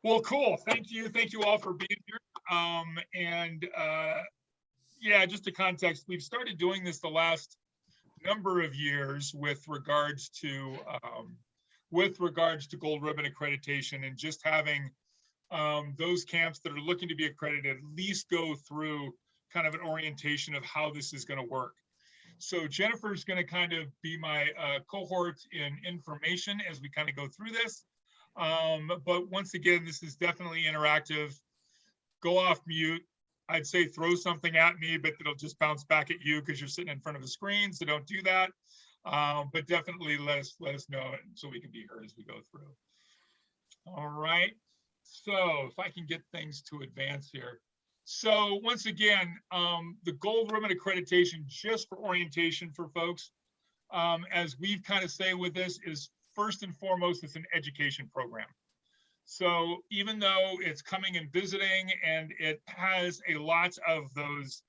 Well, cool. Thank you. Thank you all for being here. Yeah, just to context, we've started doing this the last number of years with regards to gold ribbon accreditation, and just having those camps that are looking to be accredited at least go through kind of an orientation of how this is going to work. So Jennifer's going to kind of be my cohort in information as we kind of go through this. But once again, this is definitely interactive. Go off mute. I'd say throw something at me, but it'll just bounce back at you because you're sitting in front of a screen, so don't do that. But definitely let us know so we can be heard as we go through. All right. So if I can get things to advance here. So once again, the gold ribbon accreditation, just for orientation for folks, as we've kind of say with this, is first and foremost, it's an education program. So even though it's coming and visiting and it has a lot of those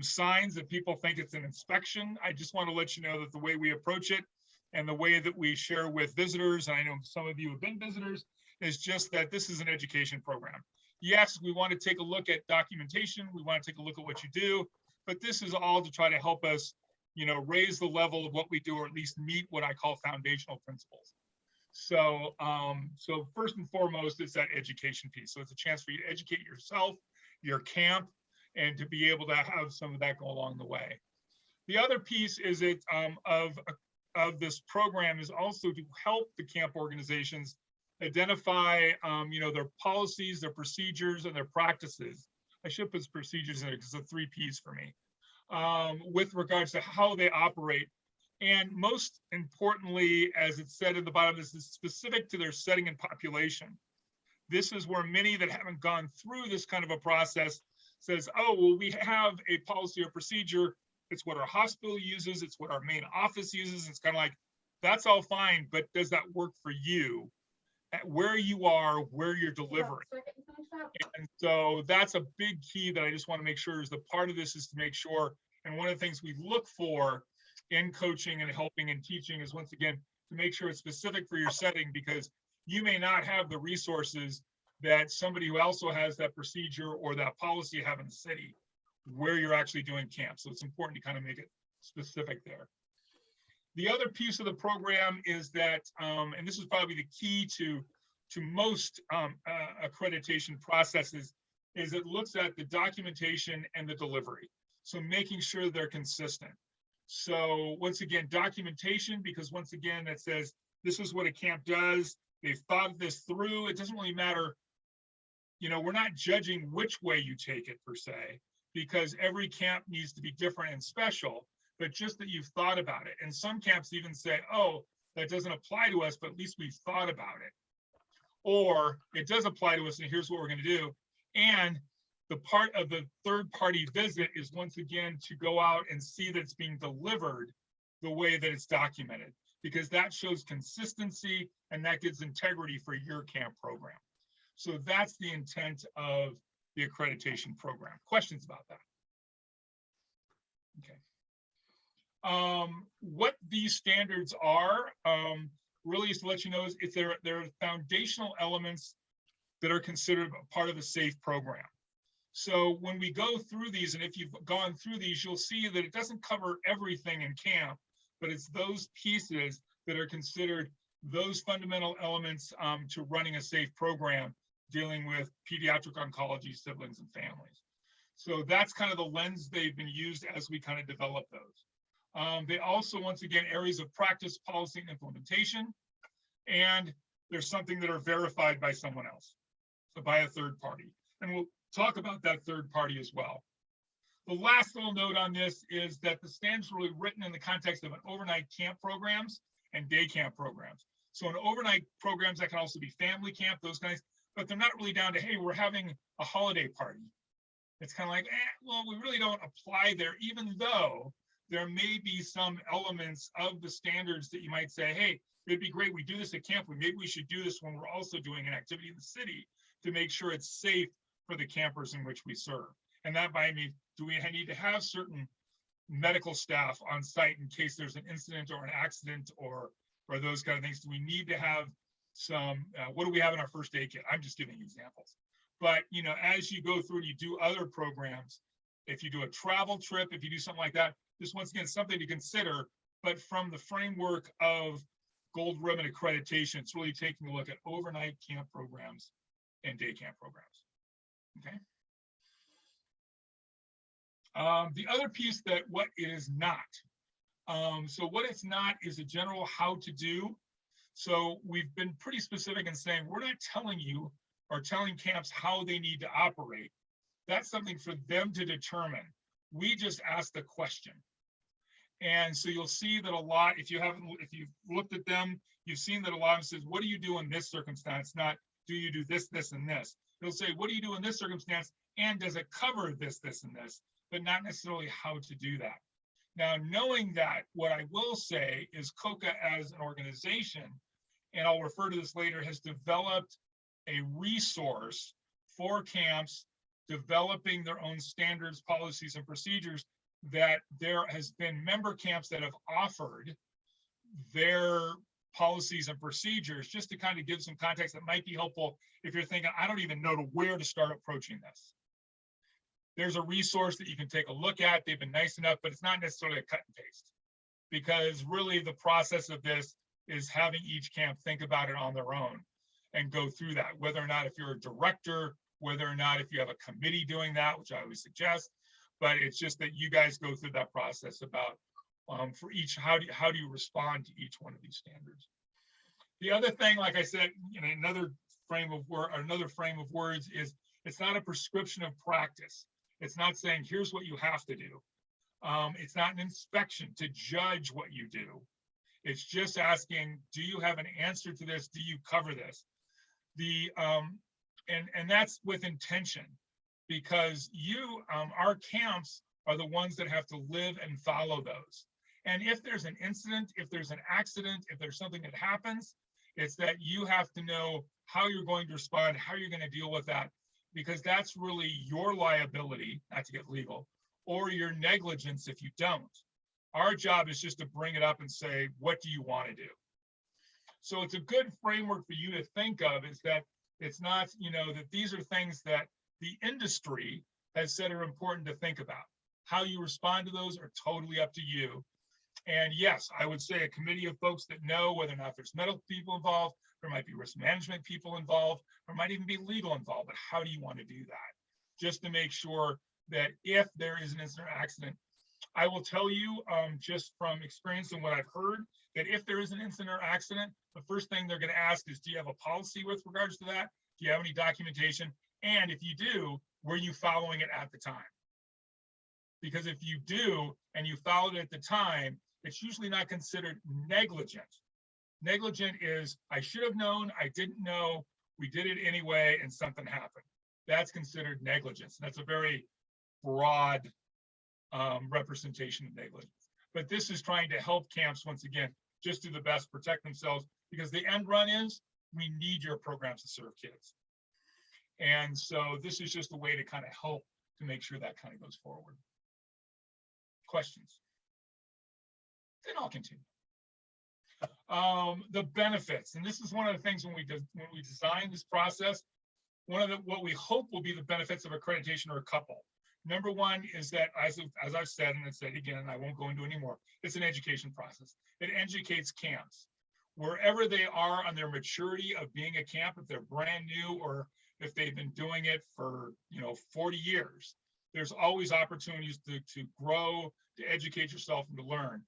signs that people think it's an inspection, I just want to let you know that the way we approach it and the way that we share with visitors, and I know some of you have been visitors, is just that this is an education program. Yes, we want to take a look at documentation. We want to take a look at what you do, but this is all to try to help us, raise the level of what we do, or at least meet what I call foundational principles. So, so first and foremost, it's that education piece. So it's a chance for you to educate yourself, your camp, and to be able to have some of that go along the way. The other piece is of this program is also to help the camp organizations identify, their policies, their procedures, and their practices. I should put procedures in it because it's 3 Ps for me, with regards to how they operate. And most importantly, as it's said in the bottom, this is specific to their setting and population. This is where many that haven't gone through this kind of a process says, oh, well, we have a policy or procedure. It's what our hospital uses. It's what our main office uses. It's kind of like, that's all fine, but does that work for you? At where you are, where you're delivering. And so that's a big key that I just want to make sure is the part of this is to make sure. And one of the things we look for in coaching and helping and teaching is, once again, to make sure it's specific for your setting, because you may not have the resources that somebody who also has that procedure or that policy have in the city where you're actually doing camp. So it's important to kind of make it specific there. The other piece of the program is that, and this is probably the key to most accreditation processes, is it looks at the documentation and the delivery. So making sure they're consistent. So once again, documentation, because once again, that says, this is what a camp does. They've thought this through. It doesn't really matter. We're not judging which way you take it per se, because every camp needs to be different and special, but just that you've thought about it. And some camps even say, oh, that doesn't apply to us, but at least we've thought about it. Or it does apply to us, and here's what we're going to do. And the part of the third-party visit is, once again, to go out and see that it's being delivered the way that it's documented, because that shows consistency and that gives integrity for your camp program. So that's the intent of the accreditation program. Questions about that? Okay. What these standards are, really is to let you know, is there are foundational elements that are considered part of a safe program. So when we go through these, and if you've gone through these, you'll see that it doesn't cover everything in camp, but it's those pieces that are considered those fundamental elements to running a safe program dealing with pediatric oncology, siblings, and families. So that's kind of the lens they've been used as we kind of develop those. They also, once again, areas of practice, policy, and implementation, and there's something that are verified by someone else, so by a third party. And we'll talk about that third party as well. The last little note on this is that the standards are really written in the context of an overnight camp programs and day camp programs. So in overnight programs, that can also be family camp, those guys, but they're not really down to, hey, we're having a holiday party. It's kind of like, well, we really don't apply there, even though there may be some elements of the standards that you might say, hey, it'd be great, we do this at camp, maybe we should do this when we're also doing an activity in the city to make sure it's safe for the campers in which we serve. And that might mean, do we need to have certain medical staff on site in case there's an incident or an accident or those kind of things? Do we need to have what do we have in our first aid kit? I'm just giving examples. But, you know, as you go through and you do other programs, if you do a travel trip, if you do something like that, this once again, something to consider, but from the framework of Gold Ribbon accreditation, it's really taking a look at overnight camp programs and day camp programs. Okay. The other piece that what it is not. So what it's not is a general how to do. So we've been pretty specific in saying we're not telling you or telling camps how they need to operate. That's something for them to determine. We just ask the question. And so you'll see that a lot, if you've looked at them, you've seen that a lot of them says, what do you do in this circumstance? Not, do you do this, this, and this? They'll say, what do you do in this circumstance? And does it cover this, this, and this? But not necessarily how to do that. Now, knowing that, what I will say is COCA as an organization, and I'll refer to this later, has developed a resource for camps developing their own standards, policies, and procedures, that there has been member camps that have offered their policies and procedures, just to kind of give some context that might be helpful if you're thinking, I don't even know where to start approaching this. There's a resource that you can take a look at. They've been nice enough, but it's not necessarily a cut and paste, because really the process of this is having each camp think about it on their own and go through that, whether or not if you're a director, whether or not if you have a committee doing that, which I always suggest, but it's just that you guys go through that process about for each, how do you respond to each one of these standards. The other thing, like I said, you know, another frame of words is, it's not a prescription of practice. It's not saying here's what you have to do. It's not an inspection to judge what you do. It's just asking, do you have an answer to this? Do you cover this? And that's with intention, because our camps are the ones that have to live and follow those. And if there's an incident, if there's an accident, if there's something that happens, it's that you have to know how you're going to respond, how you're going to deal with that, because that's really your liability, not to get legal, or your negligence if you don't. Our job is just to bring it up and say, what do you want to do? So it's a good framework for you to think of, is that it's not, you know, that these are things that the industry has said are important to think about. How you respond to those are totally up to you. And yes, I would say a committee of folks that know whether or not there's medical people involved, there might be risk management people involved, or might even be legal involved, but how do you want to do that? Just to make sure that if there is an incident or accident, I will tell you just from experience and what I've heard, that if there is an incident or accident, the first thing they're going to ask is, do you have a policy with regards to that? Do you have any documentation? And if you do, were you following it at the time? Because if you do, and you followed it at the time, it's usually not considered negligent. Negligent is, I should have known, I didn't know, we did it anyway, and something happened. That's considered negligence. That's a very broad representation of negligence. But this is trying to help camps, once again, just do the best, protect themselves, because the end run is, we need your programs to serve kids. And so this is just a way to kind of help to make sure that kind of goes forward. Questions? Then I'll continue. The benefits, and this is one of the things when we design this process, what we hope will be the benefits of accreditation are a couple. Number one is that, as I've said, and I said again, and I won't go into anymore, it's an education process. It educates camps wherever they are on their maturity of being a camp, if they're brand new or if they've been doing it for 40 years. There's always opportunities to grow, to educate yourself, and to learn.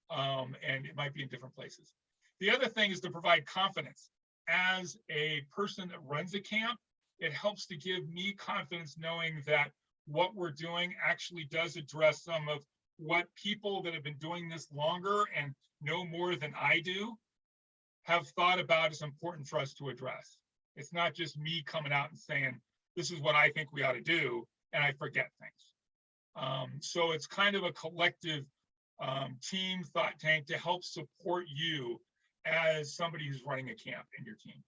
And it might be in different places. The other thing is to provide confidence. As a person that runs a camp, it helps to give me confidence knowing that what we're doing actually does address some of what people that have been doing this longer and know more than I do have thought about as important for us to address. It's not just me coming out and saying, this is what I think we ought to do, and I forget things. So it's kind of a collective team thought tank to help support you as somebody who's running a camp in your team.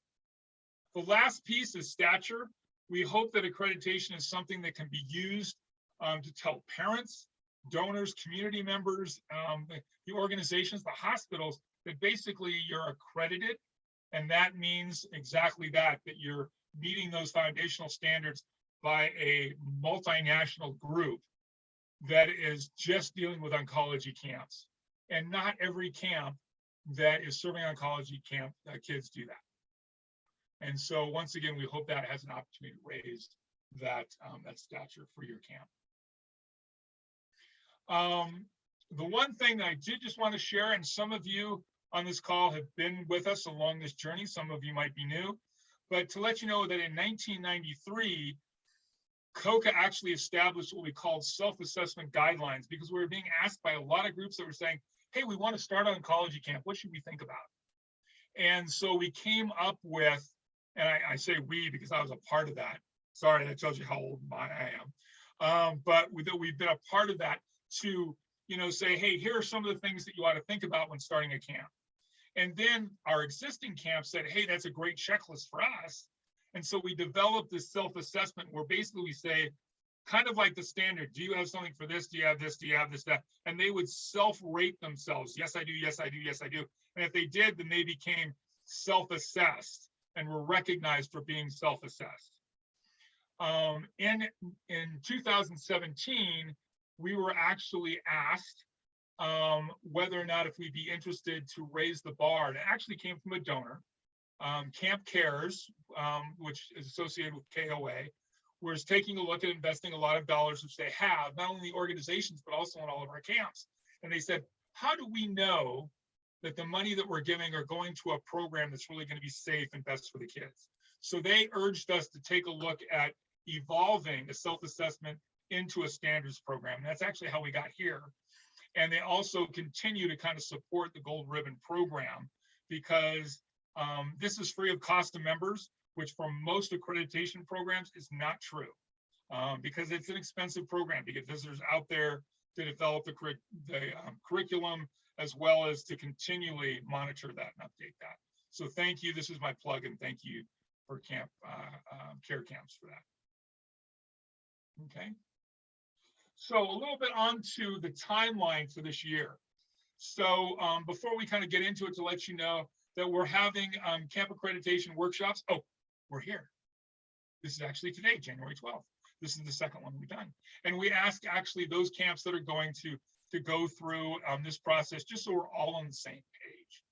The last piece is stature. We hope that accreditation is something that can be used to tell parents, donors, community members, the organizations, the hospitals, that basically you're accredited And that means exactly that you're meeting those foundational standards by a multinational group that is just dealing with oncology camps. And not every camp that is serving oncology camp kids do that. And so once again, we hope that has an opportunity to raise that, that stature for your camp. The one thing that I did just want to share, and some of you on this call have been with us along this journey, some of you might be new, but to let you know that in 1993, COCA actually established what we called self-assessment guidelines, because we were being asked by a lot of groups that were saying, hey, we want to start an oncology camp. What should we think about? And so we came up with, and I say we because I was a part of that. Sorry, that tells you how old I am. But we've been a part of that to, say, hey, here are some of the things that you ought to think about when starting a camp. And then our existing camp said, hey, that's a great checklist for us. And so we developed this self-assessment where basically we say, kind of like the standard, do you have something for this? Do you have this? Do you have this, that? And they would self-rate themselves. Yes, I do. Yes, I do. Yes, I do. And if they did, then they became self-assessed and were recognized for being self-assessed. In 2017, we were actually asked whether or not if we'd be interested to raise the bar. And it actually came from a donor. Camp Cares, which is associated with COCA-I, was taking a look at investing a lot of dollars, which they have, not only the organizations, but also in all of our camps. And they said, how do we know that the money that we're giving are going to a program that's really going to be safe and best for the kids? So they urged us to take a look at evolving a self-assessment into a standards program. And that's actually how we got here. And they also continue to kind of support the Gold Ribbon program, because this is free of cost to members, which for most accreditation programs is not true, because it's an expensive program to get visitors out there to develop the curriculum, as well as to continually monitor that and update that. So thank you. This is my plug, and thank you for Camp Care Camps for that. Okay. So a little bit onto the timeline for this year. So before we kind of get into it, to let you know that we're having camp accreditation workshops. Oh, we're here. This is actually today, January 12th. This is the second one we've done. And we ask actually those camps that are going to go through this process, just so we're all on the same page.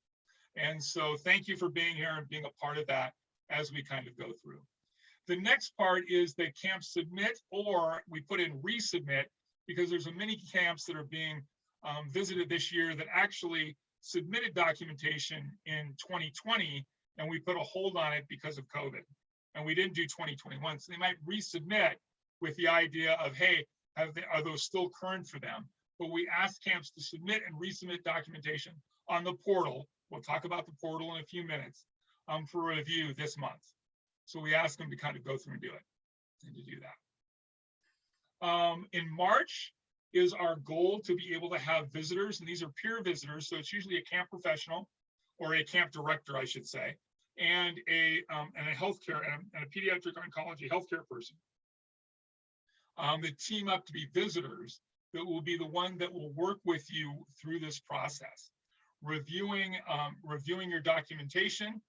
And so thank you for being here and being a part of that as we kind of go through. The next part is that camps submit, or we put in resubmit, because there's many camps that are being visited this year that actually submitted documentation in 2020, and we put a hold on it because of COVID. And we didn't do 2021. So they might resubmit with the idea of, hey, are those still current for them? But we ask camps to submit and resubmit documentation on the portal. We'll talk about the portal in a few minutes for review this month. So we ask them to kind of go through and do it, and to do that. In March is our goal to be able to have visitors, and these are peer visitors. So it's usually a camp professional, or a camp director, I should say, and a healthcare and a pediatric oncology healthcare person. That team up to be visitors that will be the one that will work with you through this process, reviewing your documentation,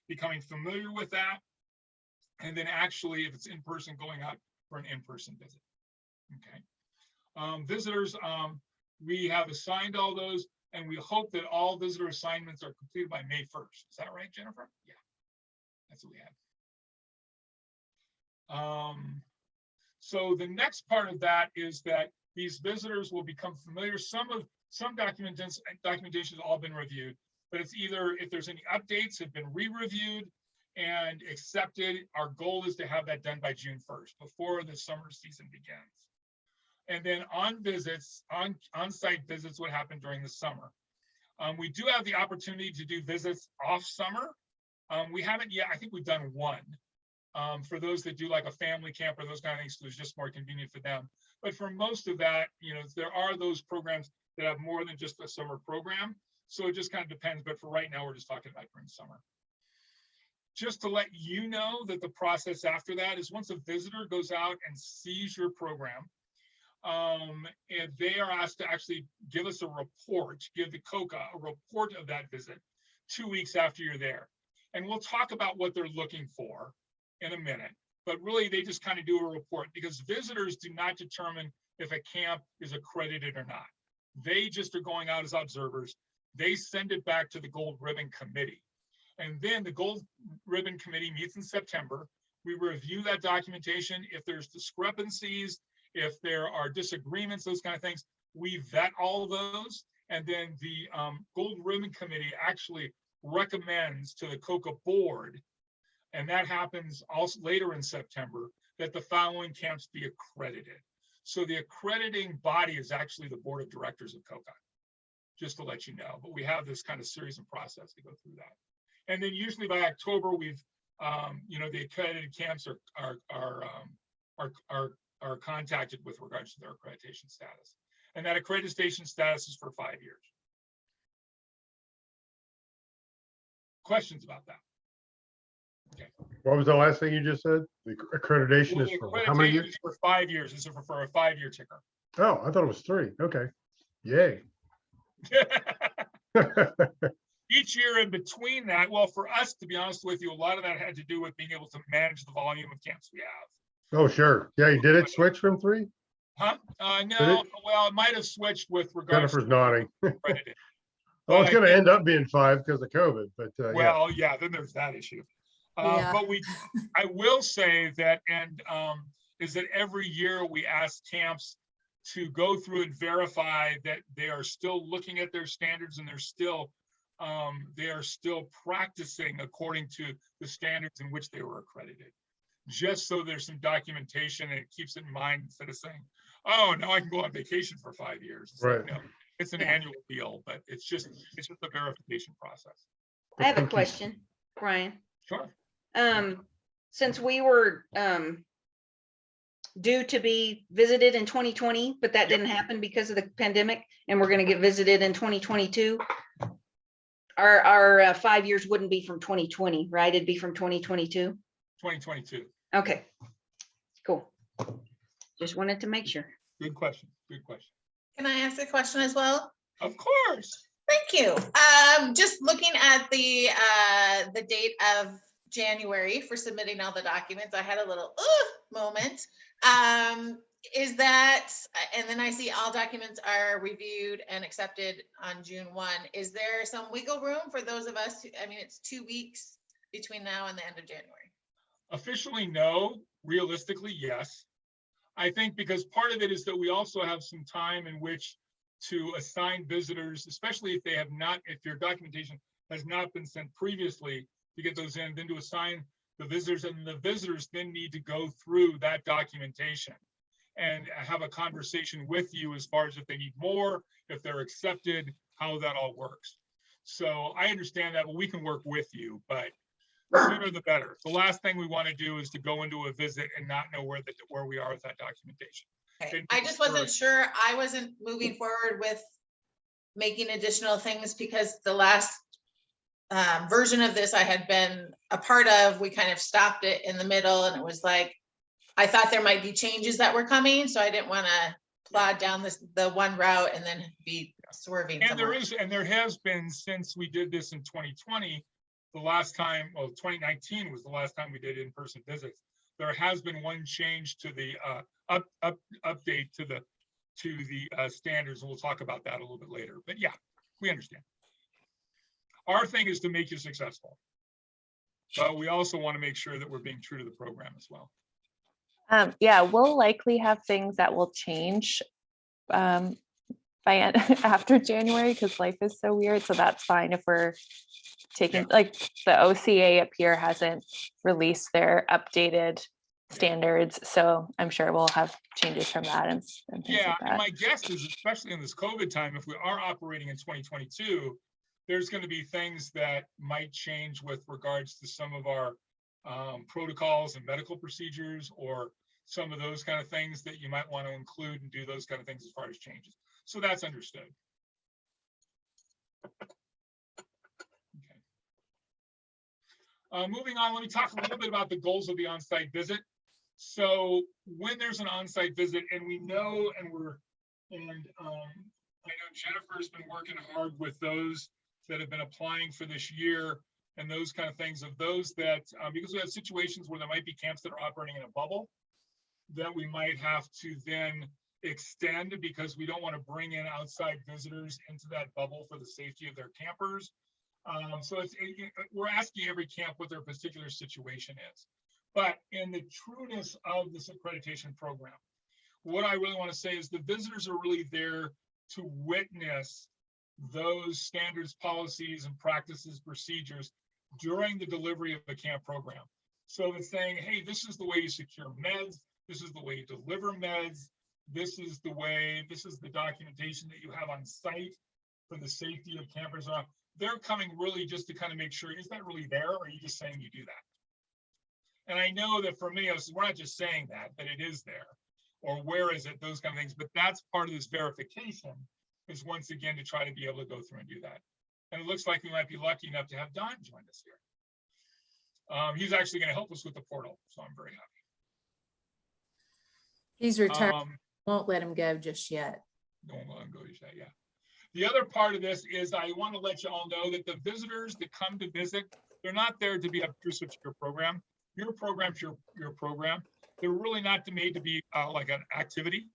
becoming familiar with that, and then actually, if it's in person, going out for an in-person visit. Okay. Visitors, we have assigned all those, and we hope that all visitor assignments are completed by May 1st. Is that right, Jennifer? Yeah, that's what we have. So the next part of that is that these visitors will become familiar. Some documentation has all been reviewed, but it's either, if there's any updates, have been re-reviewed and accepted. Our goal is to have that done by June 1st, before the summer season begins. And then on visits, on-site visits would happen during the summer. We do have the opportunity to do visits off summer. We haven't yet. I think we've done one for those that do like a family camp or those kind of things, so it's just more convenient for them. But for most of that, there are those programs that have more than just a summer program. So it just kind of depends. But for right now, we're just talking about during summer. Just to let you know that the process after that is, once a visitor goes out and sees your program, and they are asked to actually give us a report, give the COCA a report of that visit 2 weeks after you're there. And we'll talk about what they're looking for in a minute. But really, they just kind of do a report, because visitors do not determine if a camp is accredited or not. They just are going out as observers. They send it back to the Gold Ribbon Committee. And then the Gold Ribbon Committee meets in September. We review that documentation. If there's discrepancies, if there are disagreements, those kind of things, we vet all of those. And then the Gold Ribbon Committee actually recommends to the COCA board, and that happens also later in September, that the following camps be accredited. So the accrediting body is actually the board of directors of COCA, just to let you know. But we have this kind of series and process to go through that. And then usually by October, we've, the accredited camps are contacted with regards to their accreditation status. And that accreditation status is for 5 years. Questions about that? Okay. What was the last thing you just said? The accreditation is for how many years? For 5 years. It's for a 5-year ticker. Oh, I thought it was 3. Okay. Yay. Each year in between that, well, for us, to be honest with you, a lot of that had to do with being able to manage the volume of camps we have. Oh, sure. Yeah, you did it switch from 3? Huh? No, well, it might have switched with regards Jennifer's nodding. accredited. Well, it's going to end up being 5 because of COVID, but well, yeah, then there's that issue. Yeah. But I will say that, is that every year we ask camps to go through and verify that they are still looking at their standards, and they are still practicing according to the standards in which they were accredited. Just so there's some documentation, and it keeps it in mind, instead of saying, oh, now I can go on vacation for 5 years. It's right. Like, no, it's an annual deal, but it's just a verification process. I have a question, Brian. Sure. Since we were due to be visited in 2020, but that didn't happen because of the pandemic, and we're going to get visited in 2022. Our 5 years wouldn't be from 2020, right? It'd be from 2022. 2022. Okay, cool. Just wanted to make sure. Good question. Good question. Can I ask a question as well? Of course. Thank you. Just looking at the date of January for submitting all the documents, I had a little moment. Is that, and then I see all documents are reviewed and accepted on June 1. Is there some wiggle room for those of us I mean, it's 2 weeks between now and the end of January. Officially, no. Realistically, yes. I think because part of it is that we also have some time in which to assign visitors, especially if they have not, if their documentation has not been sent previously, to get those in, then to assign the visitors, and the visitors then need to go through that documentation and have a conversation with you as far as if they need more, if they're accepted, how that all works. So I understand that, but we can work with you, but the sooner the better. The last thing we want to do is to go into a visit and not know where we are with that documentation. Okay. I just wasn't sure. I wasn't moving forward with making additional things because the last version of this I had been a part of, we kind of stopped it in the middle, and it was like, I thought there might be changes that were coming, so I didn't want to plod down the one route and then be swerving. And there has been, since we did this in 2020, the last time, well, 2019 was the last time we did in-person visits. There has been one change to the update to the standards, and we'll talk about that a little bit later. But yeah, we understand. Our thing is to make you successful, but we also want to make sure that we're being true to the program as well. Yeah, we'll likely have things that will change after January, because life is so weird. So that's fine if we're taking, like, the OCA up here hasn't released their updated standards, so I'm sure we'll have changes from that and things like that. And my guess is, especially in this COVID time, if we are operating in 2022, there's going to be things that might change with regards to some of our protocols and medical procedures, or some of those kind of things that you might want to include and do those kind of things as far as changes. So that's understood. Okay. Moving on, let me talk a little bit about the goals of the on-site visit. So when there's an on-site visit, and we know, I know Jennifer's been working hard with those that have been applying for this year and those kind of things, of those that, because we have situations where there might be camps that are operating in a bubble that we might have to then extend because we don't want to bring in outside visitors into that bubble for the safety of their campers. So we're asking every camp what their particular situation is. But in the trueness of this accreditation program, what I really want to say is the visitors are really there to witness those standards, policies, and practices, procedures during the delivery of a camp program. So it's saying, hey, this is the way you secure meds. This is the way you deliver meds. This is the documentation that you have on site for the safety of campers. They're coming really just to kind of make sure, is that really there? Or are you just saying you do that? And I know that for me, we're not just saying that it is there, or where is it, those kind of things. But that's part of this verification, is once again to try to be able to go through and do that. And it looks like we might be lucky enough to have Don join us here. He's actually going to help us with the portal, so I'm very happy. He's retired. Won't let him go just yet. Don't let him go just yet, yeah. The other part of this is I want to let you all know that the visitors that come to visit, they're not there to be obtrusive to your program. Your program's your program. They're really not made to be like an activity.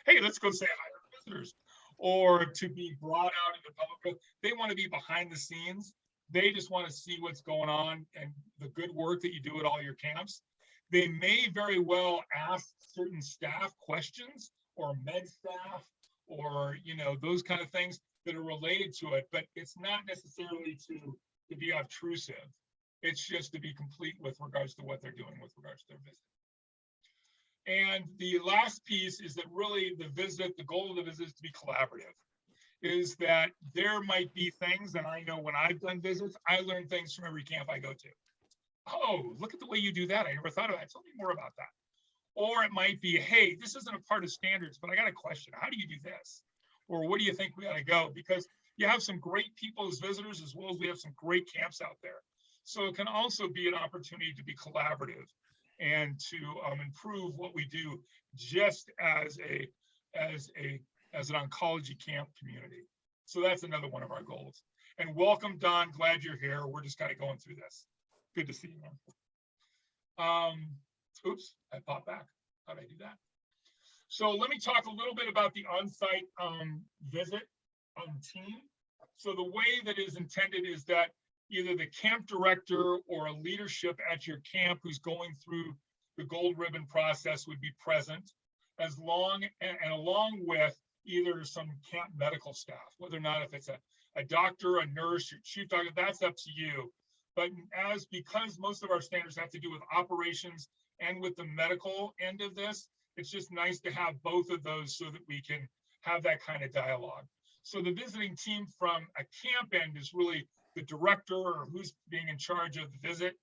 Hey, let's go say hi to visitors, or to be brought out into public. They want to be behind the scenes. They just want to see what's going on and the good work that you do at all your camps. They may very well ask certain staff questions, or med staff, or those kind of things that are related to it, but it's not necessarily to be obtrusive. It's just to be complete with regards to what they're doing with regards to their visit. And the last piece is that really the goal of the visit is to be collaborative. Is that there might be things, and I know when I've done visits, I learn things from every camp I go to. Oh, look at the way you do that. I never thought of that. Tell me more about that. Or it might be, hey, this isn't a part of standards, but I got a question. How do you do this? Or what do you think we ought to go? Because you have some great people as visitors, as well as we have some great camps out there. So it can also be an opportunity to be collaborative and to improve what we do, just as an oncology camp community. So that's another one of our goals. And welcome, Don. Glad you're here. We're just kind of going through this. Good to see you, man. Oops, I popped back. How did I do that? So let me talk a little bit about the on-site visit team. So the way that is intended is that either the camp director or a leadership at your camp who's going through the gold ribbon process would be present, along with either some camp medical staff, whether or not if it's a doctor, a nurse, your chief doctor, that's up to you. But because most of our standards have to do with operations and with the medical end of this, it's just nice to have both of those so that we can have that kind of dialogue. So the visiting team from a camp end is really the director, or who's being in charge of the visit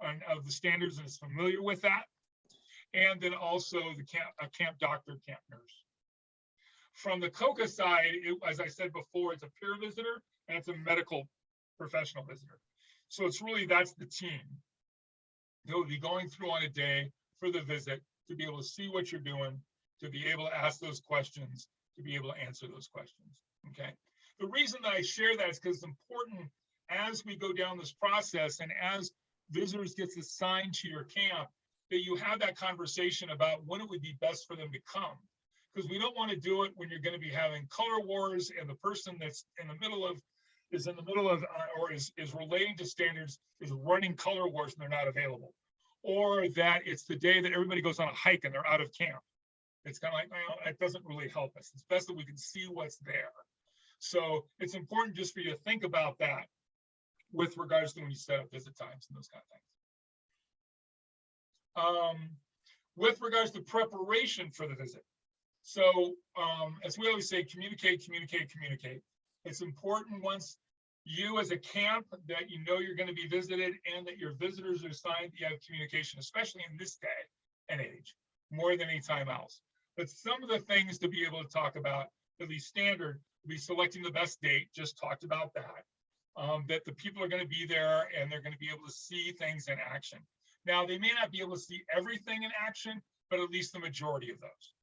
and of the standards and is familiar with that. And then also a camp doctor, camp nurse. From the COCA side, as I said before, it's a peer visitor and it's a medical professional visitor. So it's really, that's the team that will be going through on a day for the visit to be able to see what you're doing, to be able to ask those questions, to be able to answer those questions, okay? The reason that I share that is because it's important as we go down this process and as visitors gets assigned to your camp, that you have that conversation about when it would be best for them to come. Because we don't want to do it when you're going to be having color wars and the person that's in the middle of or is relating to standards is running color wars and they're not available, or that it's the day that everybody goes on a hike and they're out of camp. It's kind of like, well, it doesn't really help us. It's best that we can see what's there. So it's important just for you to think about that with regards to when you set up visit times and those kind of things. With regards to preparation for the visit. So as we always say, communicate, communicate, communicate. It's important once you as a camp that you know you're going to be visited and that your visitors are assigned, you have communication, especially in this day and age, more than any time else. But some of the things to be able to talk about, at least standard, be selecting the best date, just talked about that. That the people are going to be there and they're going to be able to see things in action. Now, they may not be able to see everything in action, but at least the majority of those,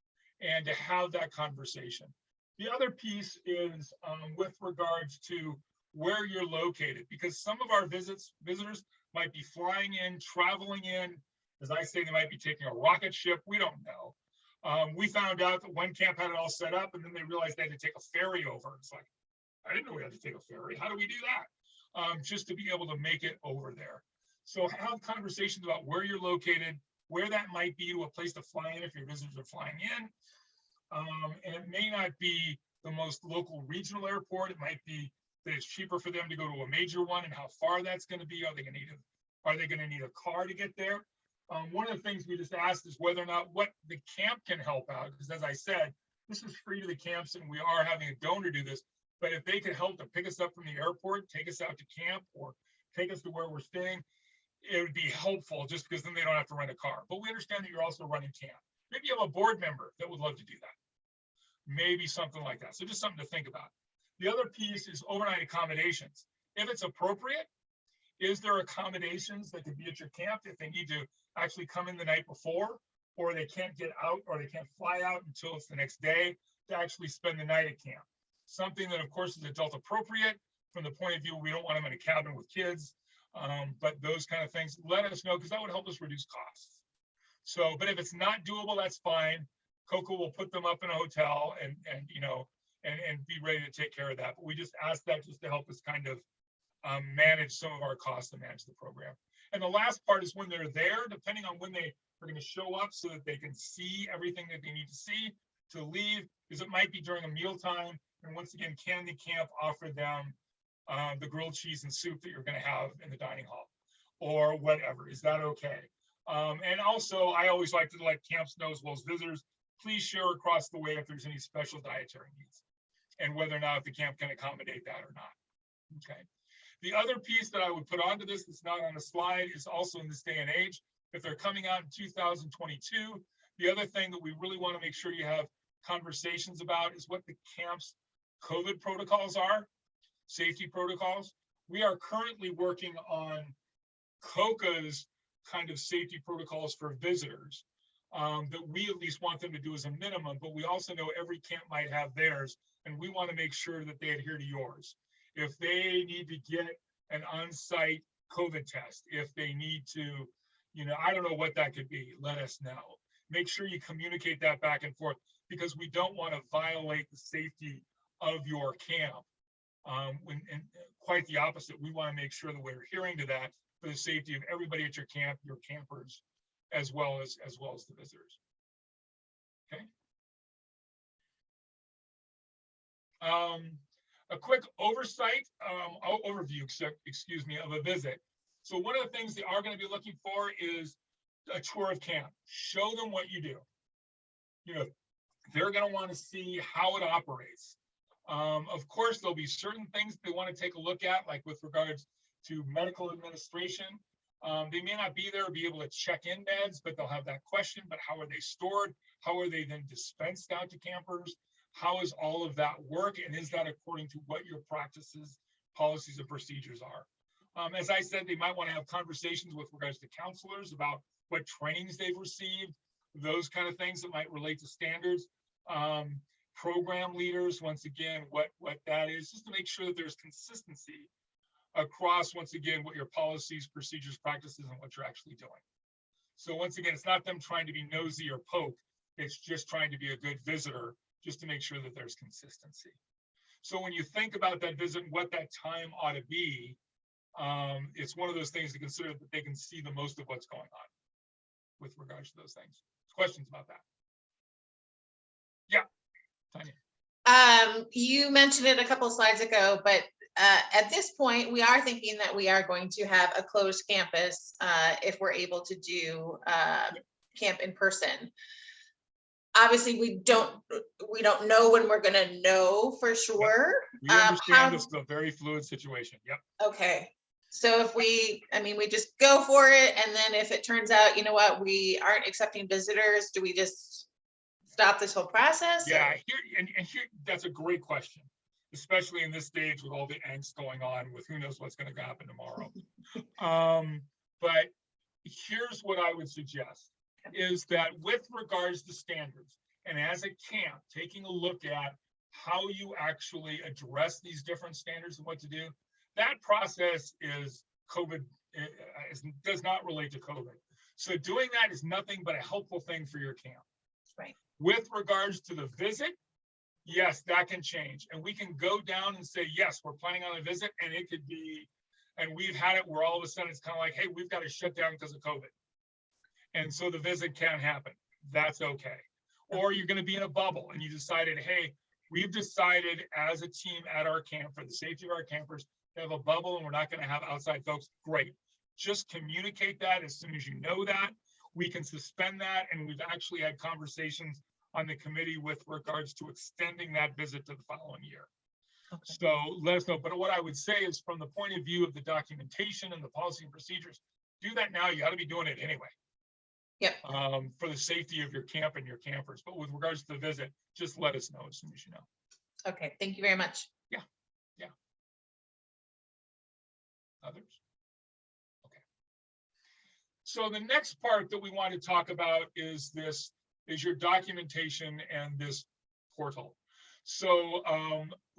and to have that conversation. The other piece is with regards to where you're located, because some of our visitors might be flying in, traveling in. As I say, they might be taking a rocket ship. We don't know. We found out that one camp had it all set up, and then they realized they had to take a ferry over. It's like, I didn't know we had to take a ferry. How do we do that? Just to be able to make it over there. So have conversations about where you're located, where that might be to a place to fly in if your visitors are flying in. And it may not be the most local regional airport. It might be that it's cheaper for them to go to a major one, and how far that's going to be. Are they going to need a car to get there? One of the things we just asked is whether or not what the camp can help out, because as I said, this is free to the camps and we are having a donor do this, but if they could help to pick us up from the airport, take us out to camp, or take us to where we're staying, it would be helpful, just because then they don't have to rent a car. But we understand that you're also running camp. Maybe you have a board member that would love to do that. Maybe something like that. So just something to think about. The other piece is overnight accommodations. If it's appropriate, is there accommodations that could be at your camp if they need to actually come in the night before, or they can't get out, or they can't fly out until it's the next day to actually spend the night at camp? Something that, of course, is adult appropriate from the point of view, we don't want them in a cabin with kids, but those kind of things, let us know, because that would help us reduce costs. So, but if it's not doable, that's fine. COCA will put them up in a hotel and be ready to take care of that. But we just ask that just to help us kind of manage some of our costs and manage the program. And the last part is when they're there, depending on when they are going to show up so that they can see everything that they need to see to leave, is it might be during a mealtime. And once again, can the camp offer them the grilled cheese and soup that you're going to have in the dining hall or whatever? Is that okay? And also, I always like to let camps know, as well as visitors, please share across the way if there's any special dietary needs and whether or not the camp can accommodate that or not. Okay. The other piece that I would put onto this that's not on the slide is also in this day and age, if they're coming out in 2022, the other thing that we really want to make sure you have conversations about is what the camp's COVID protocols are, safety protocols. We are currently working on COCA's kind of safety protocols for visitors that we at least want them to do as a minimum, but we also know every camp might have theirs, and we want to make sure that they adhere to yours. If they need to get an on-site COVID test, if they need to, I don't know what that could be, let us know. Make sure you communicate that back and forth, because we don't want to violate the safety of your camp. And quite the opposite, we want to make sure that we're adhering to that for the safety of everybody at your camp, your campers, as well as the visitors. Okay. A quick overview, excuse me, of a visit. So one of the things they are going to be looking for is a tour of camp. Show them what you do. They're going to want to see how it operates. Of course, there'll be certain things they want to take a look at, like with regards to medical administration. They may not be there or be able to check in beds, but they'll have that question, but how are they stored? How are they then dispensed out to campers? How is all of that work? And is that according to what your practices, policies, and procedures are? As I said, they might want to have conversations with regards to counselors about what trainings they've received, those kind of things that might relate to standards. Program leaders, once again, what that is, just to make sure that there's consistency across, once again, what your policies, procedures, practices, and what you're actually doing. So once again, it's not them trying to be nosy or poke. It's just trying to be a good visitor, just to make sure that there's consistency. So when you think about that visit, what that time ought to be, it's one of those things to consider that they can see the most of what's going on with regards to those things. Questions about that? Yeah, Tanya. You mentioned it a couple of slides ago, but at this point, we are thinking that we are going to have a closed campus if we're able to do camp in person. Obviously, we don't know when we're going to know for sure. We understand this is a very fluid situation. Yep. Okay. So if we just go for it, and then if it turns out, we aren't accepting visitors, do we just stop this whole process? Yeah, here, that's a great question, especially in this stage with all the angst going on with who knows what's going to happen tomorrow. But here's what I would suggest is that with regards to standards, and as a camp, taking a look at how you actually address these different standards and what to do, That process is COVID, does not relate to COVID. So doing that is nothing but a helpful thing for your camp. Right. With regards to the visit, yes, that can change. And we can go down and say, yes, we're planning on a visit, and it could be, and we've had it where all of a sudden it's kind of like, hey, we've got to shut down because of COVID. And so the visit can't happen. That's okay. Or you're going to be in a bubble and you decided, hey, we've decided as a team at our camp for the safety of our campers to have a bubble and we're not going to have outside folks. Great. Just communicate that as soon as you know that. We can suspend that. And we've actually had conversations on the committee with regards to extending that visit to the following year. Okay. So let us know. But what I would say is from the point of view of the documentation and the policy and procedures, do that now. You got to be doing it anyway. Yep. For the safety of your camp and your campers. But with regards to the visit, just let us know as soon as you know. Okay, thank you very much. Others? Okay. So the next part that we want to talk about is your documentation and this portal. So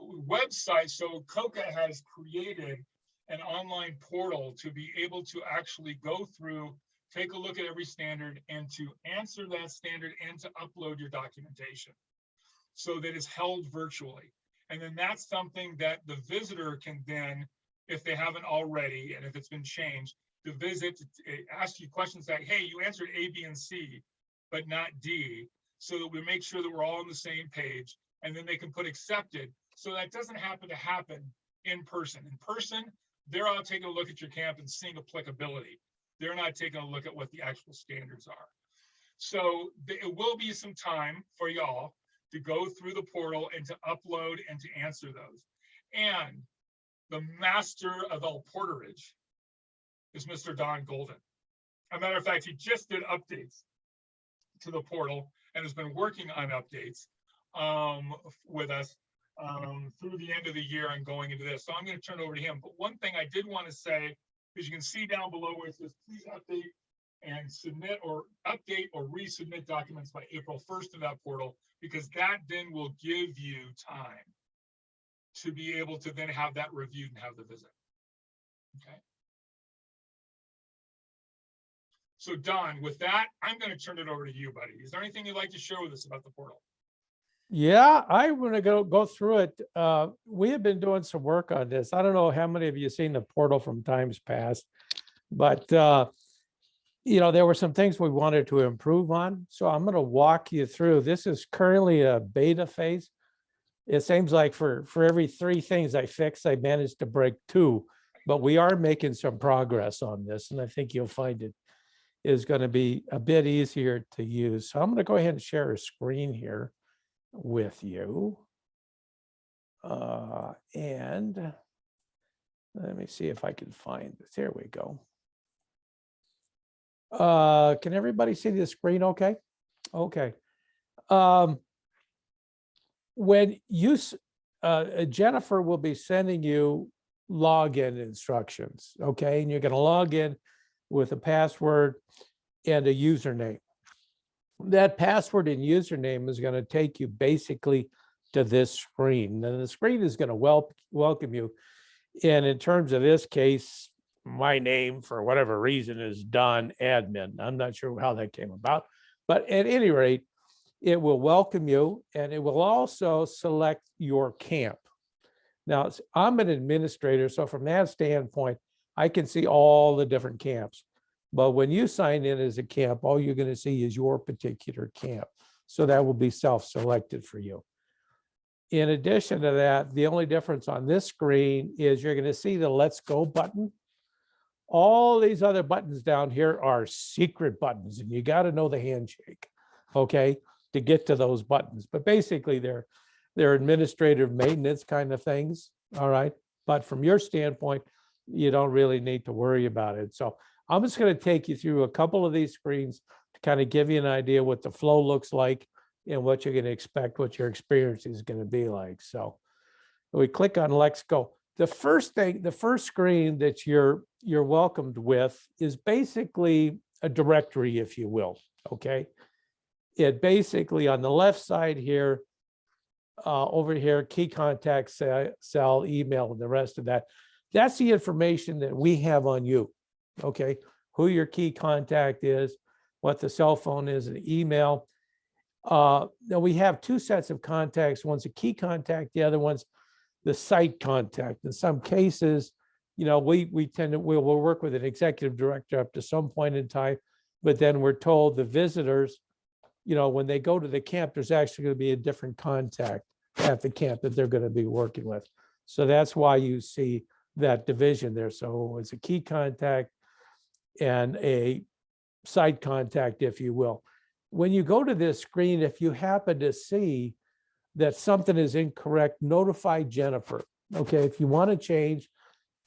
website, so COCA has created an online portal to be able to actually go through, take a look at every standard and to answer that standard and to upload your documentation so that it's held virtually. And then that's something that the visitor can then, if they haven't already, and if it's been changed, the visit ask you questions like, hey, you answered A, B, and C, but not D, so that we make sure that we're all on the same page. And then they can put accepted. So that doesn't happen to happen in person. In person, they're all taking a look at your camp and seeing applicability. They're not taking a look at what the actual standards are. So it will be some time for y'all to go through the portal and to upload and to answer those. And the master of all porterage is Mr. Don Golden. As a matter of fact, he just did updates to the portal and has been working on updates with us through the end of the year and going into this. So I'm going to turn it over to him. But one thing I did want to say is you can see down below where it says, please update and submit or update or resubmit documents by April 1st to that portal, because that then will give you time to be able to then have that reviewed and have the visit. Okay. So Don, with that, I'm going to turn it over to you, buddy. Is there anything you'd like to share with us about the portal? Yeah, I want to go through it. We have been doing some work on this. I don't know how many of you seen the portal from times past, but there were some things we wanted to improve on. So I'm going to walk you through. This is currently a beta phase. It seems like for every 3 things I fix, I managed to break 2, but we are making some progress on this, and I think you'll find it is going to be a bit easier to use. So I'm going to go ahead and share a screen here with you. And let me see if I can find this. There we go. Can everybody see the screen okay? Okay. When you, Jennifer will be sending you login instructions, okay? And you're going to log in with a password and a username. That password and username is going to take you basically to this screen. And the screen is going to welcome you. And in terms of this case, my name, for whatever reason, is Don Admin. I'm not sure how that came about, but at any rate, it will welcome you, and it will also select your camp. Now, I'm an administrator, so from that standpoint, I can see all the different camps. But when you sign in as a camp, all you're going to see is your particular camp. So that will be self-selected for you. In addition to that, the only difference on this screen is you're going to see the Let's Go button. All these other buttons down here are secret buttons, and you got to know the handshake, okay, to get to those buttons. But basically, they're administrative maintenance kind of things, all right? But from your standpoint, you don't really need to worry about it. So I'm just going to take you through a couple of these screens to kind of give you an idea what the flow looks like and what you're going to expect, what your experience is going to be like. So we click on Let's Go. The first screen that you're welcomed with is basically a directory, if you will, okay? It basically on the left side here, over here, key contact cell, email, and the rest of that. That's the information that we have on you, okay? Who your key contact is, what the cell phone is, and email. Now we have two sets of contacts. One's a key contact, the other one's the site contact. In some cases, we'll work with an executive director up to some point in time, but then we're told the visitors, when they go to the camp, there's actually going to be a different contact at the camp that they're going to be working with. So that's why you see that division there. So it's a key contact and a site contact, if you will. When you go to this screen, if you happen to see that something is incorrect, notify Jennifer. Okay, if you want to change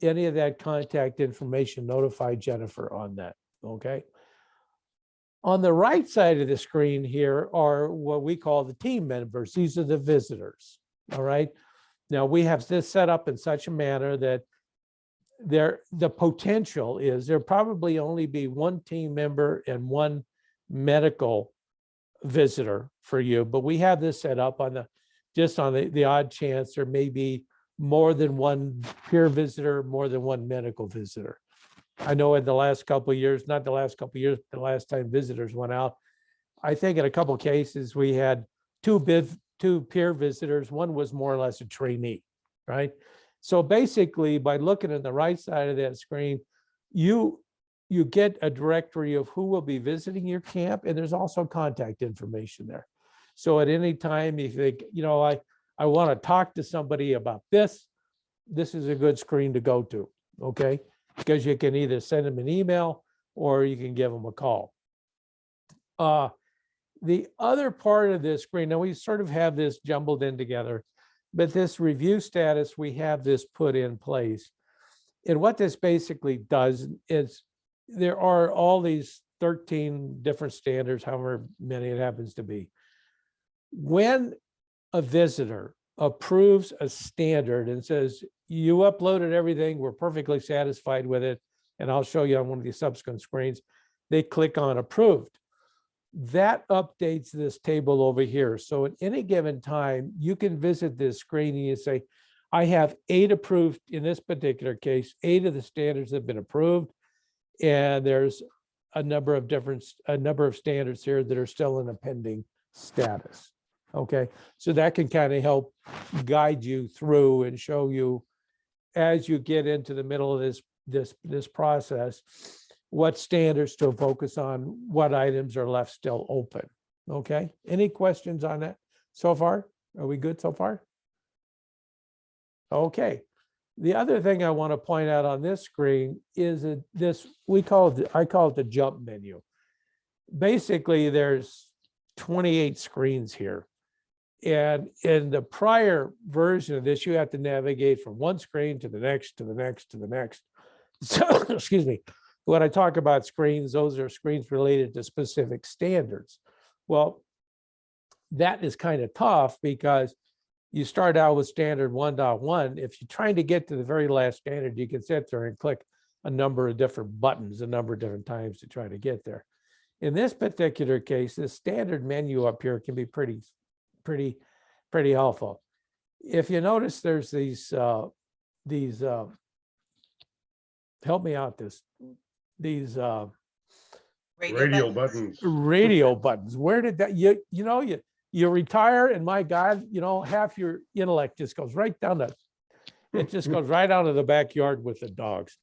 any of that contact information, notify Jennifer on that. Okay. On the right side of the screen here are what we call the team members. These are the visitors. All right. Now we have this set up in such a manner that the potential is there probably only be one team member and one medical visitor for you, but we have this set up on the odd chance there may be more than one peer visitor, more than one medical visitor. I know in the last couple of years, not the last couple of years, the last time visitors went out, I think in a couple of cases we had two peer visitors. One was more or less a trainee, right? So basically, by looking at the right side of that screen, you get a directory of who will be visiting your camp, and there's also contact information there. So at any time you think, I want to talk to somebody about this is a good screen to go to, okay? Because you can either send them an email or you can give them a call. The other part of this screen, now we sort of have this jumbled in together, but this review status, we have this put in place. And what this basically does is there are all these 13 different standards, however many it happens to be. When a visitor approves a standard and says, you uploaded everything, we're perfectly satisfied with it, and I'll show you on one of these subsequent screens, they click on approved. That updates this table over here. So at any given time, you can visit this screen and you say, I have 8 approved, in this particular case, 8 of the standards have been approved. And there's a number of standards here that are still in a pending status. Okay, so that can kind of help guide you through and show you as you get into the middle of this process, what standards to focus on, what items are left still open. Okay, any questions on that so far? Are we good so far? Okay. The other thing I want to point out on this screen is that I call it the jump menu. Basically, there's 28 screens here. And in the prior version of this, you have to navigate from one screen to the next, to the next, to the next. So, excuse me. When I talk about screens, those are screens related to specific standards. Well, that is kind of tough because you start out with standard 1.1. If you're trying to get to the very last standard, you can sit there and click a number of different buttons, a number of different times to try to get there. In this particular case, the standard menu up here can be pretty helpful. If you notice, there's these help me out, these Radio buttons. radio buttons. Where did that, you retire and my God, half your intellect just goes right down it just goes right out of the backyard with the dogs.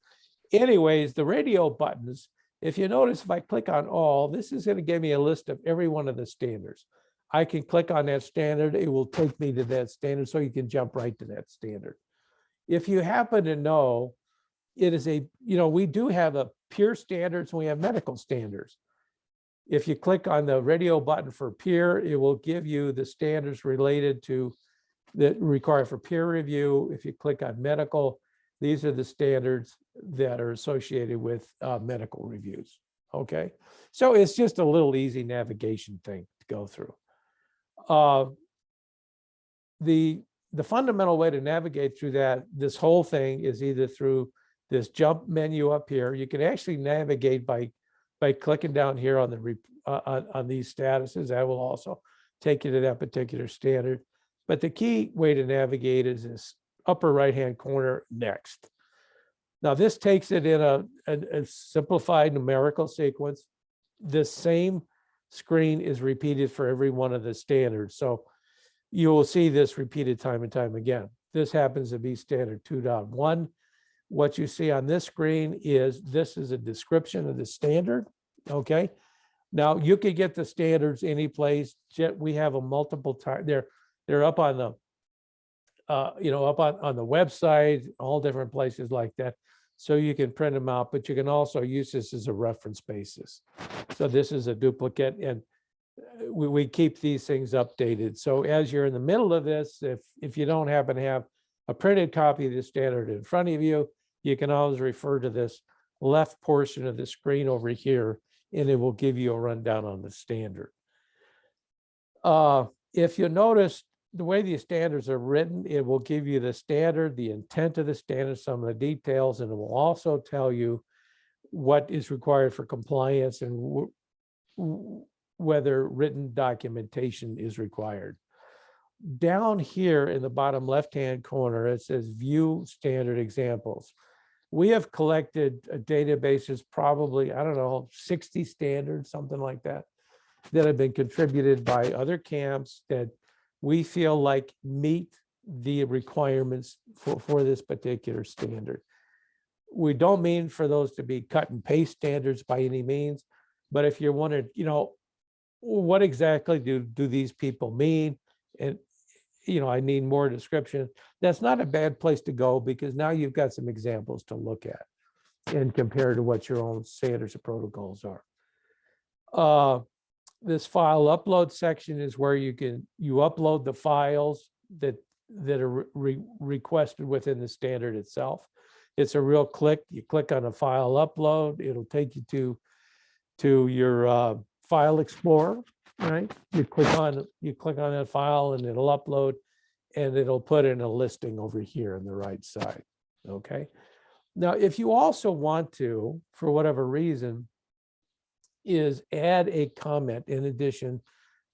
Anyways, the radio buttons, if you notice, if I click on all, this is going to give me a list of every one of the standards. I can click on that standard. It will take me to that standard so you can jump right to that standard. If you happen to know, it is we do have a peer standards and we have medical standards. If you click on the radio button for peer, it will give you the standards related to that required for peer review. If you click on medical, these are the standards that are associated with medical reviews. Okay, so it's just a little easy navigation thing to go through. The fundamental way to navigate through this whole thing is either through this jump menu up here. You can actually navigate by clicking down here on these statuses. That will also take you to that particular standard. But the key way to navigate is this upper right-hand corner, next. Now, this takes it in a simplified numerical sequence. This same screen is repeated for every one of the standards. So you will see this repeated time and time again. This happens to be standard 2.1. What you see on this screen is this is a description of the standard, okay? Now, you could get the standards any place. We have a multiple time. They're up on the, up on the website, all different places like that. So you can print them out, but you can also use this as a reference basis. So this is a duplicate, and we keep these things updated. So as you're in the middle of this, if you don't happen to have a printed copy of the standard in front of you, you can always refer to this left portion of the screen over here, and it will give you a rundown on the standard. If you notice the way these standards are written, it will give you the standard, the intent of the standard, some of the details, and it will also tell you what is required for compliance and whether written documentation is required. Down here in the bottom left-hand corner, it says view standard examples. We have collected a databases, probably, I don't know, 60 standards, something like that have been contributed by other camps that we feel like meet the requirements for this particular standard. We don't mean for those to be cut and paste standards by any means, but if you wanted, what exactly do these people mean? And, I need more description. That's not a bad place to go, because now you've got some examples to look at and compare to what your own standards and protocols are. This file upload section is where you upload the files that are requested within the standard itself. It's a real click. You click on a file upload, it'll take you to your file explorer, right? You click on that file and it'll upload, and it'll put in a listing over here on the right side. Okay. Now, if you also want to, for whatever reason, is add a comment in addition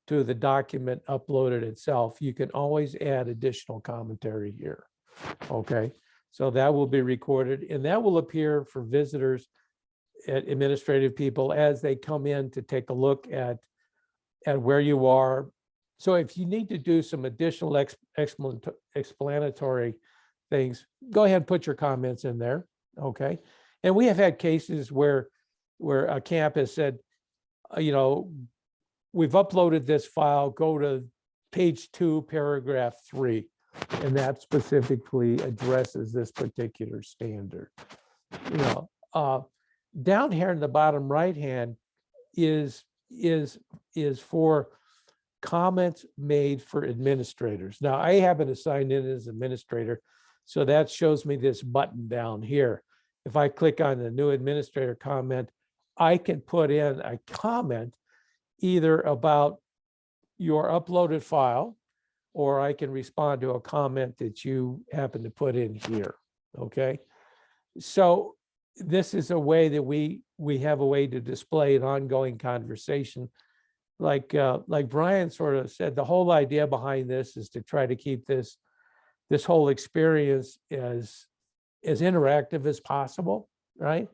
to the document uploaded itself, you can always add additional commentary here. Okay, so that will be recorded, and that will appear for visitors, administrative people, as they come in to take a look at where you are. So if you need to do some additional explanatory things, go ahead and put your comments in there. Okay, and we have had cases where a camp has said, we've uploaded this file, go to page 2, paragraph 3, and that specifically addresses this particular standard. Down here in the bottom right hand is for comments made for administrators. Now, I happen to sign in as administrator, so that shows me this button down here. If I click on the new administrator comment, I can put in a comment either about your uploaded file, or I can respond to a comment that you happen to put in here. Okay, so this is a way that we have a way to display an ongoing conversation. Like Brian sort of said, the whole idea behind this is to try to keep this whole experience as interactive as possible, right?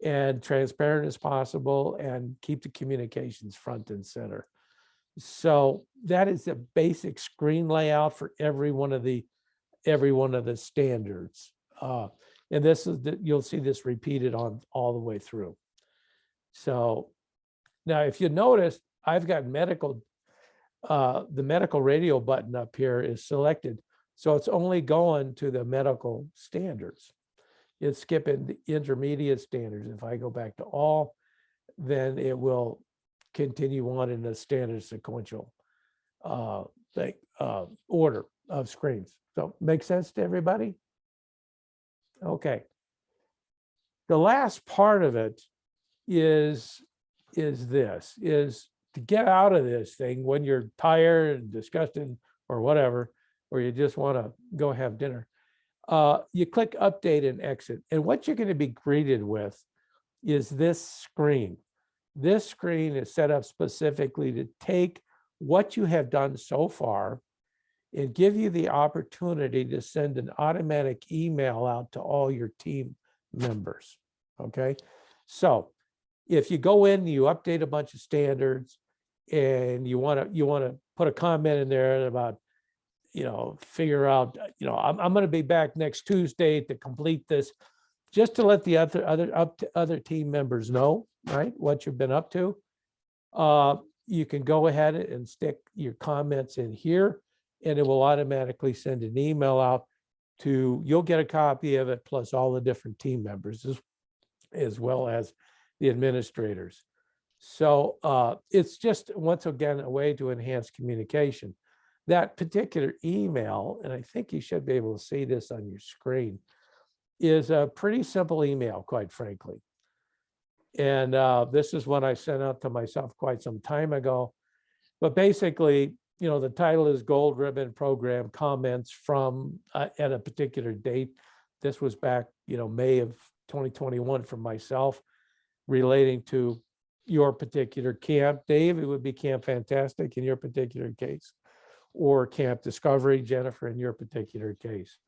And transparent as possible, and keep the communications front and center. So that is the basic screen layout for every one of the standards. And this is you'll see this repeated on all the way through. So now, if you notice, I've got medical, the medical radio button up here is selected. So it's only going to the medical standards. It's skipping the intermediate standards. If I go back to all, then it will continue on in the standard sequential order of screens. So make sense to everybody? Okay. The last part of it is to get out of this thing when you're tired and disgusted or whatever, or you just want to go have dinner. You click update and exit. And what you're going to be greeted with is this screen. This screen is set up specifically to take what you have done so far and give you the opportunity to send an automatic email out to all your team members. Okay, so if you go in, you update a bunch of standards, and you want to put a comment in there about, figure out, I'm going to be back next Tuesday to complete this, just to let the other team members know, right, what you've been up to. You can go ahead and stick your comments in here, and it will automatically send an email out you'll get a copy of it, plus all the different team members, as well as the administrators. So it's just, once again, a way to enhance communication. That particular email, and I think you should be able to see this on your screen, is a pretty simple email, quite frankly. And this is one I sent out to myself quite some time ago. But basically, the title is Gold Ribbon Program Comments from at a particular date. This was back, May of 2021 from myself, relating to your particular camp. Dave, it would be Camp Fantastic in your particular case, or Camp Discovery, Jennifer, in your particular case.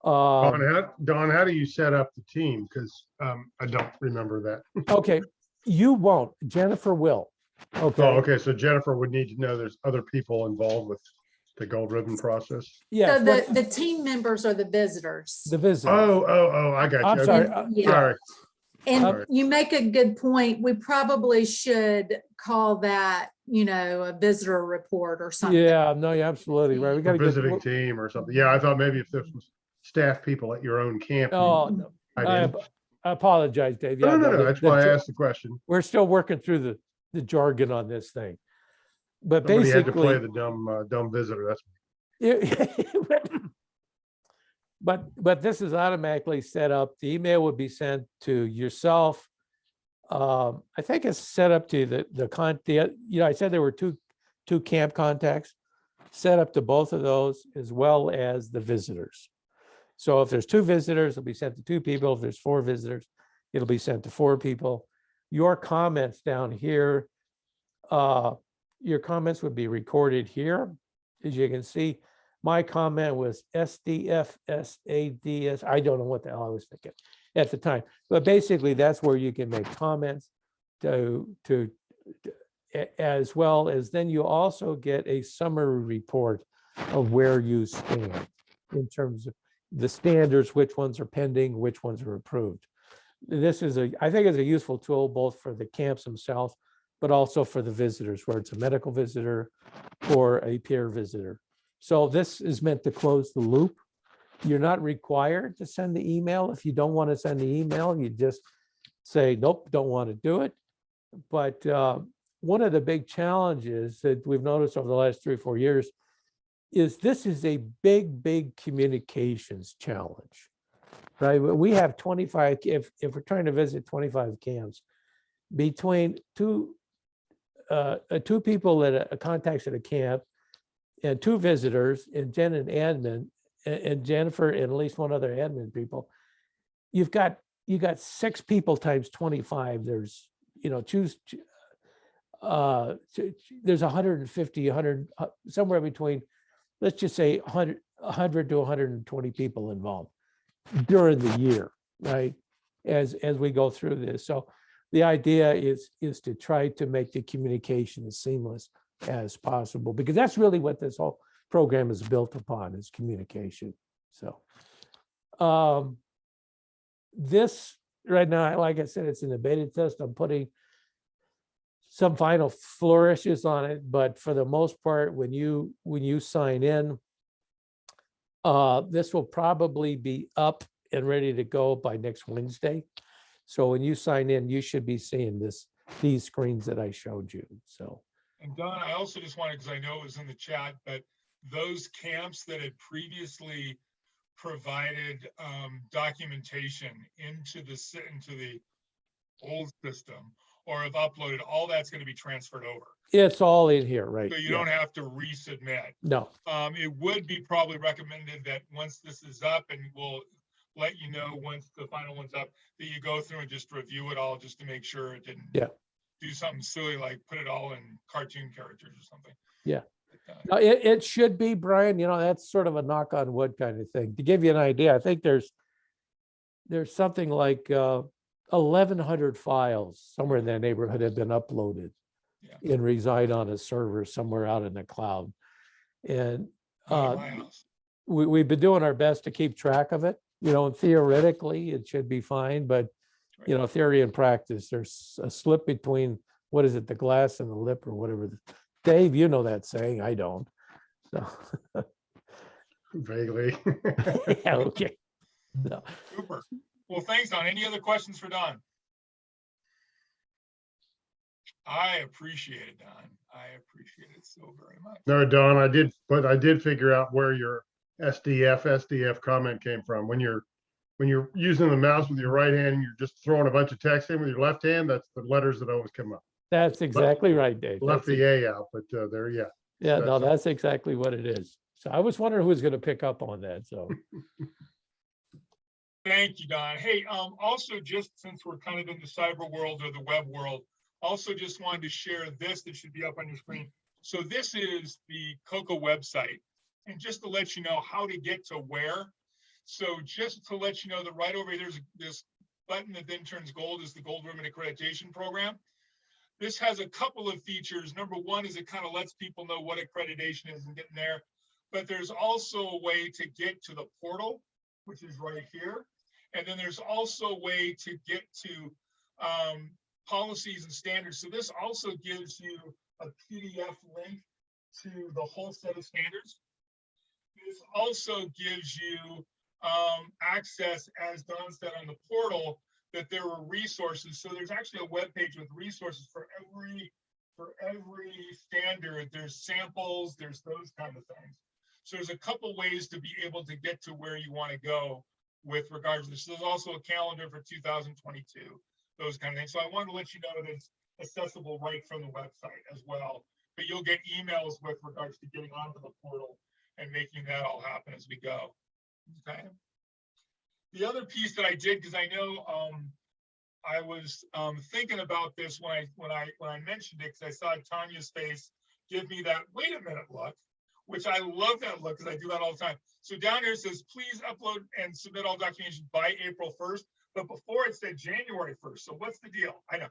Don, how do you set up the team? Because I don't remember that. Okay, you won't. Jennifer will. Okay. Oh, okay. So Jennifer would need to know there's other people involved with the gold ribbon process. Yes, So the team members are the visitors. the visit. Oh, I got you. I'm Okay. sorry. Yeah. All right. And Alright. you make a good point. We probably should call that, a visitor report or something. Yeah, no, you're absolutely right. We got A to visiting get. team or something. Yeah, I thought maybe if this was staff people at your own camp. Oh, no, I I didn't. I apologize, Dave. No, Yeah, no, no, no. That's why I asked the question. we're still working through the jargon on this thing. But Somebody had to play basically, the dumb visitor. That's but this is automatically set up. The email would be sent to yourself. I think it's set up to I said there were two camp contacts, set up to both of those, as well as the visitors. So if there's 2 visitors, it'll be sent to 2 people. If there's 4 visitors, it'll be sent to 4 people. Your comments down here, your comments would be recorded here. As you can see, my comment was SDFSADS. I don't know what the hell I was thinking at the time, but basically that's where you can make comments as well as, then you also get a summary report of where you stand in terms of the standards, which ones are pending, which ones are approved. This is I think it's a useful tool both for the camps themselves, but also for the visitors, where it's a medical visitor or a peer visitor. So this is meant to close the loop. You're not required to send the email. If you don't want to send the email, you just say, nope, don't want to do it. But one of the big challenges that we've noticed over the last 3 or 4 years is this is a big communications challenge, right? We have 25, if we're trying to visit 25 camps, between two people at contacts at a camp and 2 visitors, and Jen and admin, and Jennifer and at least 1 other admin people, you got 6 people times 25. There's, there's 150, 100, somewhere between, let's just say 100 to 120 people involved during the year, right? As we go through this. So the idea is to try to make the communication as seamless as possible, because that's really what this whole program is built upon, is communication. So this right now, like I said, it's in a beta test. I'm putting some final flourishes on it, but for the most part, when you sign in, this will probably be up and ready to go by next Wednesday. So when you sign in, you should be seeing these screens that I showed you. So. And Don, I also just wanted, because I know it was in the chat, but those camps that had previously provided documentation into the old system, or have uploaded, all that's going to be transferred over. It's all in here, right? So you don't have to resubmit. No. It would be probably recommended that once this is up, and we'll let you know once the final one's up, that you go through and just review it all, just to make sure it didn't do something silly like put it all in cartoon characters or something. Yeah. No, it should be, Brian, that's sort of a knock on wood kind of thing. To give you an idea, I think there's there's something like 1,100 files somewhere in that neighborhood have been uploaded Yeah. and reside on a server somewhere out in the cloud. And Not at my house. we've been doing our best to keep track of it. You know, and theoretically, it should be fine, but you know, theory and practice, there's a slip between, what is it, the glass and the lip or whatever. Dave, you know that saying, I don't. So, Vaguely. yeah, okay. No. Super. Well, thanks, Don. Any other questions for Don? I appreciate it, Don. I appreciate it so very much. No, Don, I did figure out where your SDF comment came from. When you're using the mouse with your right hand and you're just throwing a bunch of text in with your left hand, that's the letters that always come up. That's exactly right, Dave. Left That's the A out, but there, yeah. Yeah, no, that's- that's exactly what it is. So I was wondering who was going to pick up on that. So Thank you, Don. Hey, also just since we're kind of in the cyber world or the web world, also just wanted to share this that should be up on your screen. So this is the COCA website. And just to let you know how to get to where. So just to let you know that right over here, there's this button that then turns gold is the Gold Ribbon Accreditation Program. This has a couple of features. Number one is it kind of lets people know what accreditation is and getting there. But there's also a way to get to the portal, which is right here. And then there's also a way to get to policies and standards. So this also gives you a PDF link to the whole set of standards. This also gives you access, as Don said, on the portal, that there were resources. So there's actually a web page with resources for every standard. There's samples, there's those kind of things. So there's a couple ways to be able to get to where you want to go with regards to this. There's also a calendar for 2022, those kind of things. So I wanted to let you know that it's accessible right from the website as well. But you'll get emails with regards to getting onto the portal and making that all happen as we go. Okay. The other piece that I did, because I know I was thinking about this when I mentioned it, because I saw Tanya's face give me that wait a minute look, which I love that look because I do that all the time. So down here it says, please upload and submit all documentation by April 1st. But before it said January 1st. So what's the deal? I know.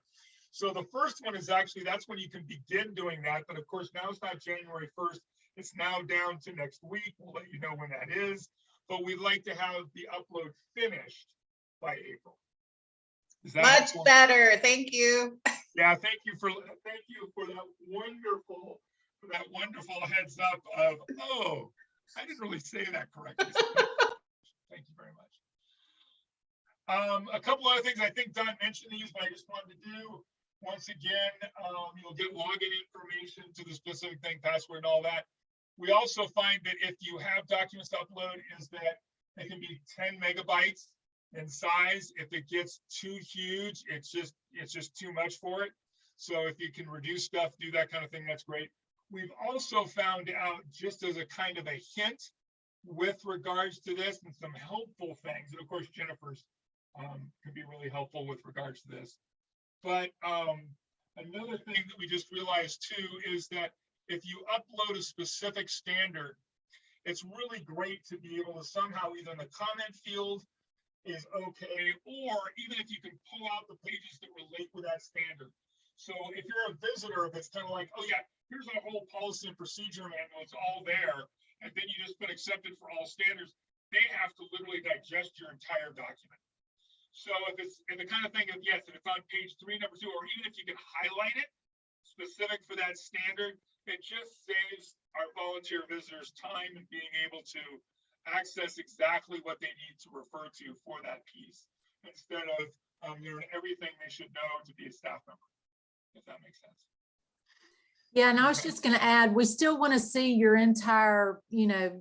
So the first one is actually, that's when you can begin doing that. But of course, now it's not January 1st. It's now down to next week. We'll let you know when that is. But we'd like to have the upload finished by April. Is that Much helpful? better. Thank you. Yeah, thank you for that wonderful heads up of, oh, I didn't really say that correctly. So thank you very much. A couple other things, I think Don mentioned these, but I just wanted to do, once again, you'll get login information to the specific thing, password and all that. We also find that if you have documents to upload, is that it can be 10 megabytes in size. If it gets too huge, it's just too much for it. So if you can reduce stuff, do that kind of thing, that's great. We've also found out, just as a kind of a hint with regards to this, and some helpful things, and of course Jennifer's can be really helpful with regards to this. But another thing that we just realized too is that if you upload a specific standard, it's really great to be able to somehow, either in the comment field is okay, or even if you can pull out the pages that relate with that standard. So if you're a visitor, that's kind of like, oh yeah, here's our whole policy and procedure manual, it's all there, and then you just put accepted for all standards, they have to literally digest your entire document. So if it's the kind of thing of, yes, if it's on page 3, number 2, or even if you can highlight it specific for that standard, it just saves our volunteer visitors time in being able to access exactly what they need to refer to for that piece, instead of learn everything they should know to be a staff member, if that makes sense. Yeah, and I was just going to add, we still want to see your entire,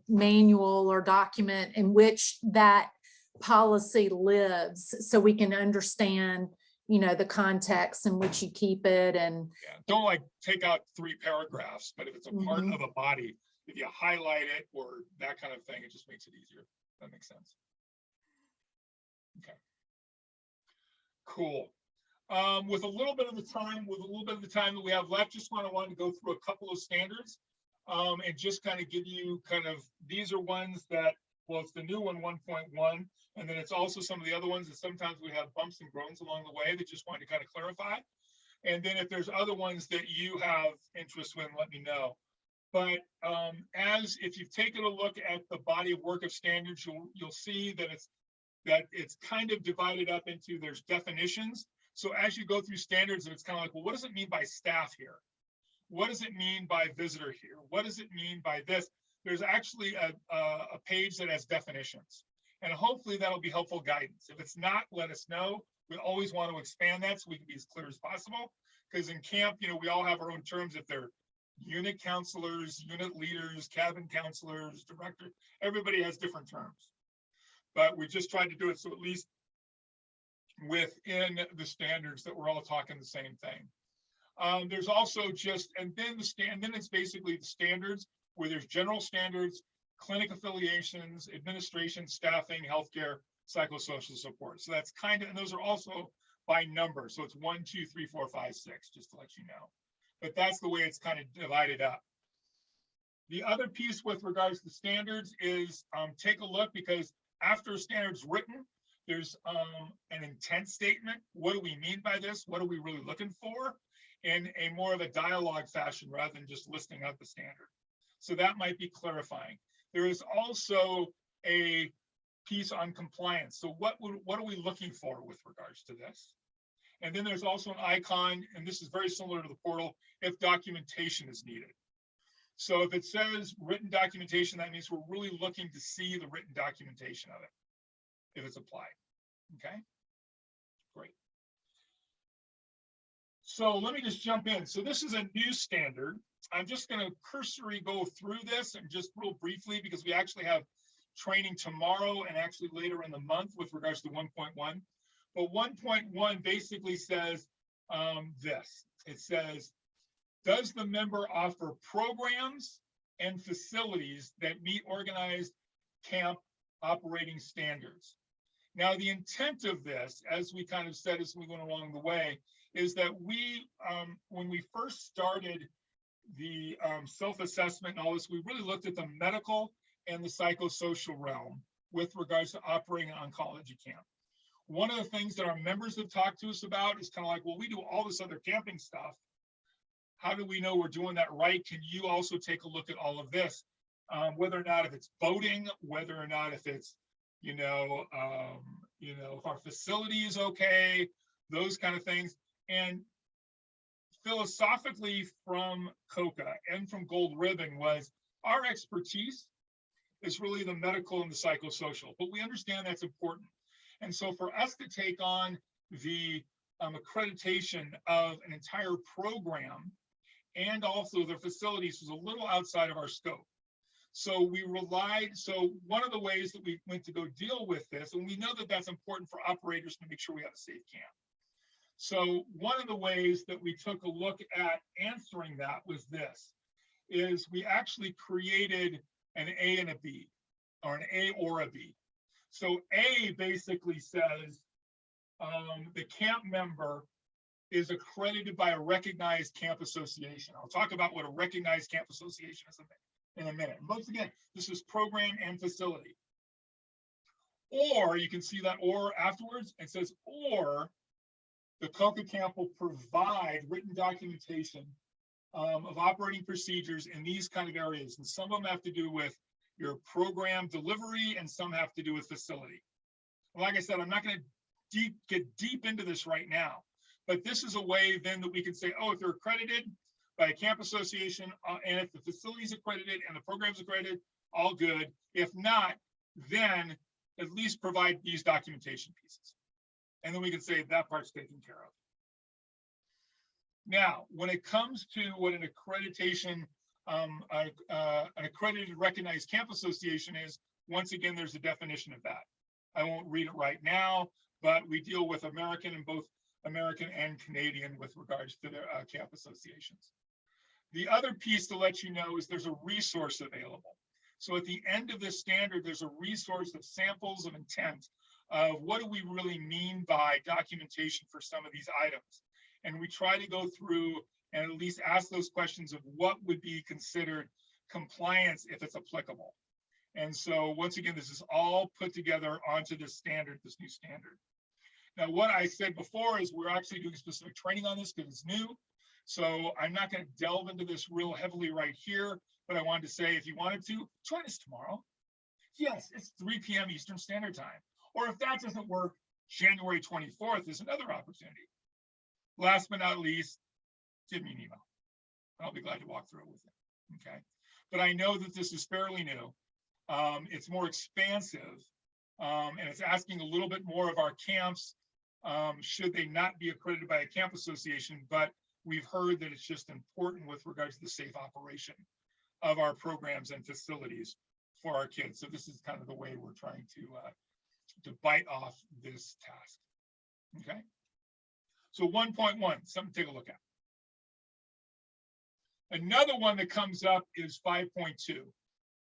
manual or document in which that policy lives, so we can understand, the context in which you keep it. And yeah, don't like take out 3 paragraphs, but if it's a part of a body, if you highlight it or that kind of thing, it just makes it easier. That makes sense. Okay. Cool. With a little bit of the time that we have left, just wanted to go through a couple of standards and just kind of give you these are ones that Well, it's the new one, 1.1, and then it's also some of the other ones that sometimes we have bumps and groans along the way that just wanted to kind of clarify. And then if there's other ones that you have interest in, let me know. But if you've taken a look at the body of work of standards, you'll see that it's kind of divided up into, there's definitions. So as you go through standards, it's kind of like, well, what does it mean by staff here? What does it mean by visitor here? What does it mean by this? There's actually a page that has definitions, and hopefully that'll be helpful guidance. If it's not, let us know. We always want to expand that so we can be as clear as possible. Because in camp, we all have our own terms. If they're unit counselors, unit leaders, cabin counselors, director, everybody has different terms. But we just tried to do it so at least within the standards that we're all talking the same thing. There's also and then it's basically the standards where there's general standards, clinic affiliations, administration, staffing, healthcare, psychosocial support. So that's and those are also by number. So it's 1, 2, 3, 4, 5, 6, just to let you know. But that's the way it's kind of divided up. The other piece with regards to standards is take a look, because after a standard's written, there's an intent statement. What do we mean by this? What are we really looking for? In a more of a dialogue fashion rather than just listing out the standard. So that might be clarifying. There is also a piece on compliance. So what are we looking for with regards to this? And then there's also an icon, and this is very similar to the portal, if documentation is needed. So if it says written documentation, that means we're really looking to see the written documentation of it, if it's applied. Okay, great. So let me just jump in. So this is a new standard. I'm just going to cursory go through this and just real briefly, because we actually have training tomorrow and actually later in the month with regards to 1.1. But 1.1 basically says this. It says, does the member offer programs and facilities that meet organized camp operating standards? Now, the intent of this, as we kind of said as we went along the way, is that we, when we first started the self-assessment and all this, we really looked at the medical and the psychosocial realm with regards to operating an oncology camp. One of the things that our members have talked to us about is kind of like, well, we do all this other camping stuff. How do we know we're doing that right? Can you also take a look at all of this? Whether or not if it's boating, whether or not if it's, if our facility is okay, those kind of things. And philosophically from COCA-I and from Gold Ribbon was our expertise is really the medical and the psychosocial, but we understand that's important. And so for us to take on the accreditation of an entire program and also the facilities was a little outside of our scope. So we relied, so one of the ways that we went to go deal with this, and we know that that's important for operators to make sure we have a safe camp. So one of the ways that we took a look at answering that was this, is we actually created an A and a B, or an A or a B. So A basically says the camp member is accredited by a recognized camp association. I'll talk about what a recognized camp association is in a minute. Once again, this is program and facility. Or you can see that or afterwards, it says, or the COCA camp will provide written documentation of operating procedures in these kind of areas. And some of them have to do with your program delivery and some have to do with facility. Like I said, I'm not going to get deep into this right now, but this is a way then that we can say, oh, if they're accredited by a camp association and if the facility is accredited and the program's accredited, all good. If not, then at least provide these documentation pieces. And then we can say that part's taken care of. Now, when it comes to what an accreditation, an accredited recognized camp association is, once again, there's a definition of that. I won't read it right now, but we deal with American and both American and Canadian with regards to their camp associations. The other piece to let you know is there's a resource available. So at the end of this standard, there's a resource of samples of intent of what do we really mean by documentation for some of these items. And we try to go through and at least ask those questions of what would be considered compliance if it's applicable. And so once again, this is all put together onto this standard, this new standard. Now, what I said before is we're actually doing specific training on this because it's new. So I'm not going to delve into this real heavily right here, but I wanted to say if you wanted to, join us tomorrow. Yes, it's 3 p.m. Eastern Standard Time. Or if that doesn't work, January 24th is another opportunity. Last but not least, give me an email. I'll be glad to walk through it with you. Okay. But I know that this is fairly new. It's more expansive, and it's asking a little bit more of our camps, should they not be accredited by a camp association, but we've heard that it's just important with regards to the safe operation of our programs and facilities for our kids. So this is kind of the way we're trying to bite off this task. Okay. So 1.1, something to take a look at. Another one that comes up is 5.2.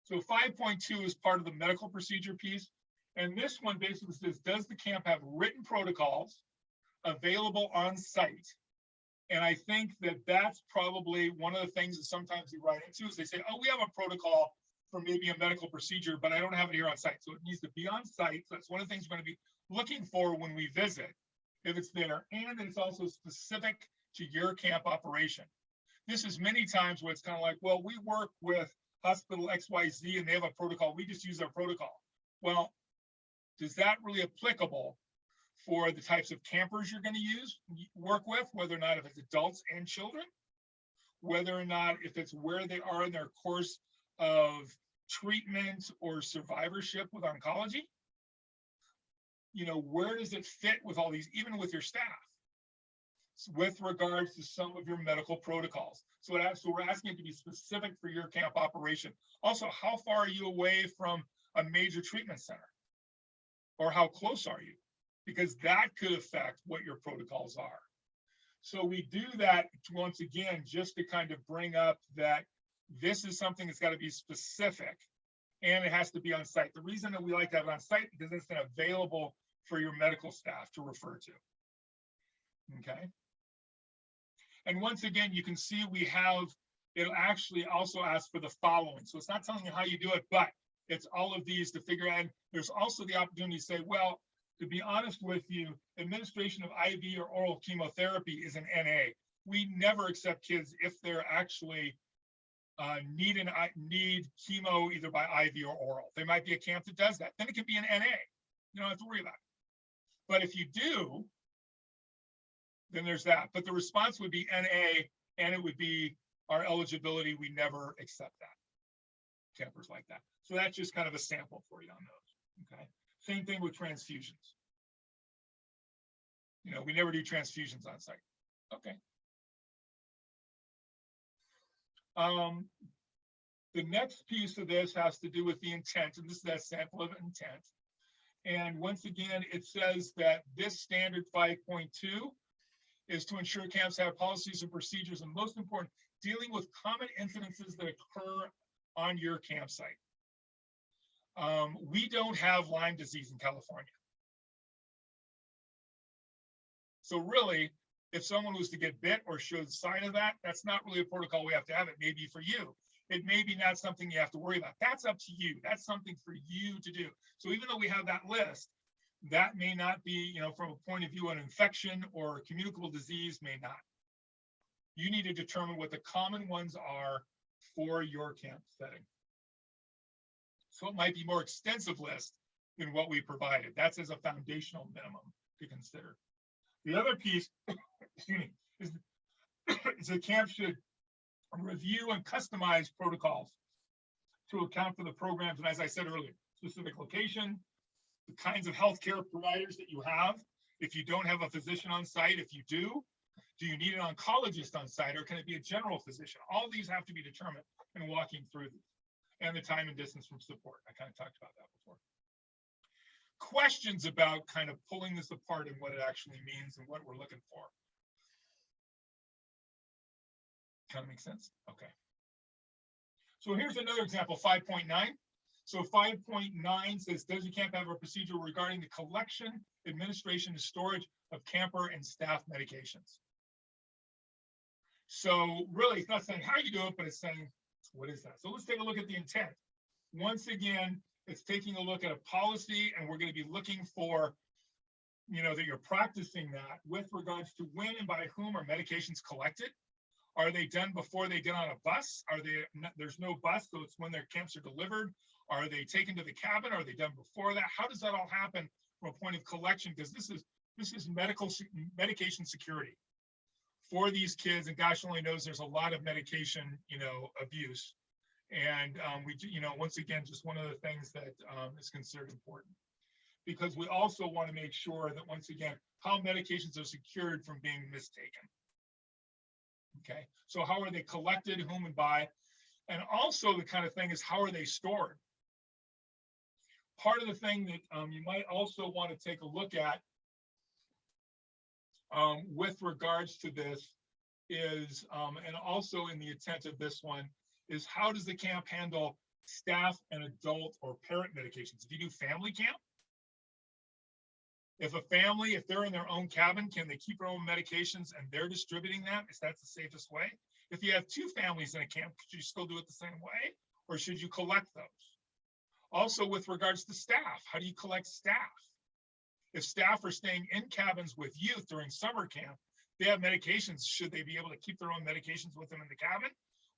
So 5.2 is part of the medical procedure piece. And this one basically says, does the camp have written protocols available on site? And I think that that's probably one of the things that sometimes we run into is they say, oh, we have a protocol for maybe a medical procedure, but I don't have it here on site. So it needs to be on site. So that's one of the things we're going to be looking for when we visit, if it's there, and it's also specific to your camp operation. This is many times where it's kind of like, well, we work with hospital XYZ and they have a protocol. We just use their protocol. Well, is that really applicable for the types of campers you're going to work with, whether or not if it's adults and children, whether or not if it's where they are in their course of treatment or survivorship with oncology? You know, where does it fit with all these, even with your staff, with regards to some of your medical protocols? So we're asking it to be specific for your camp operation. Also, how far are you away from a major treatment center? Or how close are you? Because that could affect what your protocols are. So we do that once again, just to kind of bring up that this is something that's got to be specific and it has to be on site. The reason that we like to have it on site because it's then available for your medical staff to refer to. Okay. And once again, you can see we have, it'll actually also ask for the following. So it's not telling you how you do it, but it's all of these to figure out. There's also the opportunity to say, well, to be honest with you, administration of IV or oral chemotherapy is an NA. We never accept kids if they're actually need chemo either by IV or oral. There might be a camp that does that. Then it could be an NA. You don't have to worry about it. But if you do, then there's that. But the response would be NA, and it would be our eligibility. We never accept that. Campers like that. So that's just kind of a sample for you on those. Okay. Same thing with transfusions. You know, we never do transfusions on site. Okay. The next piece of this has to do with the intent, and this is that sample of intent. And once again, it says that this standard 5.2 is to ensure camps have policies and procedures, and most important, dealing with common incidences that occur on your campsite. We don't have Lyme disease in California. So really, if someone was to get bit or showed sign of that, that's not really a protocol we have to have. It may be for you. It may be not something you have to worry about. That's up to you. That's something for you to do. So even though we have that list, that may not be, you know, from a point of view, an infection or a communicable disease may not. You need to determine what the common ones are for your camp setting. So it might be more extensive list than what we provided. That's as a foundational minimum to consider. The other piece, excuse me, is the camp should review and customize protocols to account for the programs. And as I said earlier, specific location, the kinds of healthcare providers that you have. If you don't have a physician on site, if you do you need an oncologist on site, or can it be a general physician? All these have to be determined in walking through these. And the time and distance from support. I kind of talked about that before. Questions about kind of pulling this apart and what it actually means and what we're looking for. Kind of makes sense? Okay. So here's another example, 5.9. So 5.9 says, does your camp have a procedure regarding the collection, administration, and storage of camper and staff medications? So really, it's not saying how you do it, but it's saying, what is that? So let's take a look at the intent. once again, it's taking a look at a policy, and we're going to be looking for, that you're practicing that with regards to when and by whom are medications collected. Are they done before they get on a bus? There's no bus, so it's when their camps are delivered. Are they taken to the cabin? Are they done before that? How does that all happen from a point of collection? Because this is medication security for these kids, and gosh only knows there's a lot of medication, abuse. And once again, just one of the things that is considered important, because we also want to make sure that, once again, how medications are secured from being mistaken. Okay, so how are they collected, whom and by? And also the kind of thing is, how are they stored? Part of the thing that you might also want to take a look at with regards to this is, and also in the intent of this one, is how does the camp handle staff and adult or parent medications? If you do family camp, if they're in their own cabin, can they keep their own medications and they're distributing them? Is that the safest way? If you have two families in a camp, could you still do it the same way? Or should you collect those? Also, with regards to staff, how do you collect staff? If staff are staying in cabins with youth during summer camp, they have medications. Should they be able to keep their own medications with them in the cabin?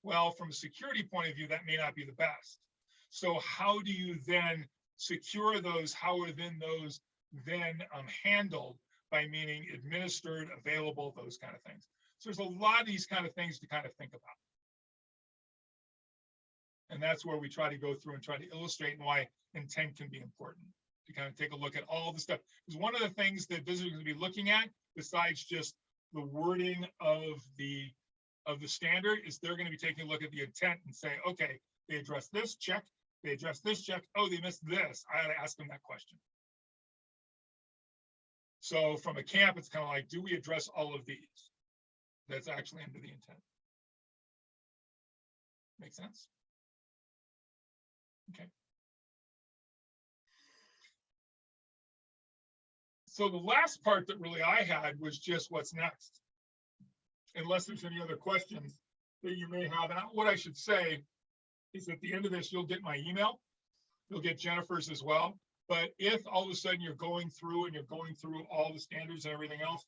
Well, from a security point of view, that may not be the best. So how do you then secure those? How are then those handled, by meaning administered, available, those kind of things? So there's a lot of these kind of things to kind of think about. And that's where we try to go through and try to illustrate why intent can be important, to kind of take a look at all the stuff. Because one of the things that visitors are going to be looking at, besides just the wording of the standard, is they're going to be taking a look at the intent and say, okay, they address this, check. They address this, check. Oh, they missed this. I had to ask them that question. So from a camp, it's kind of like, do we address all of these? That's actually under the intent. Make sense? Okay. So the last part that really I had was just what's next. Unless there's any other questions that you may have. And what I should say is, at the end of this, you'll get my email. You'll get Jennifer's as well. But if all of a sudden you're going through all the standards and everything else,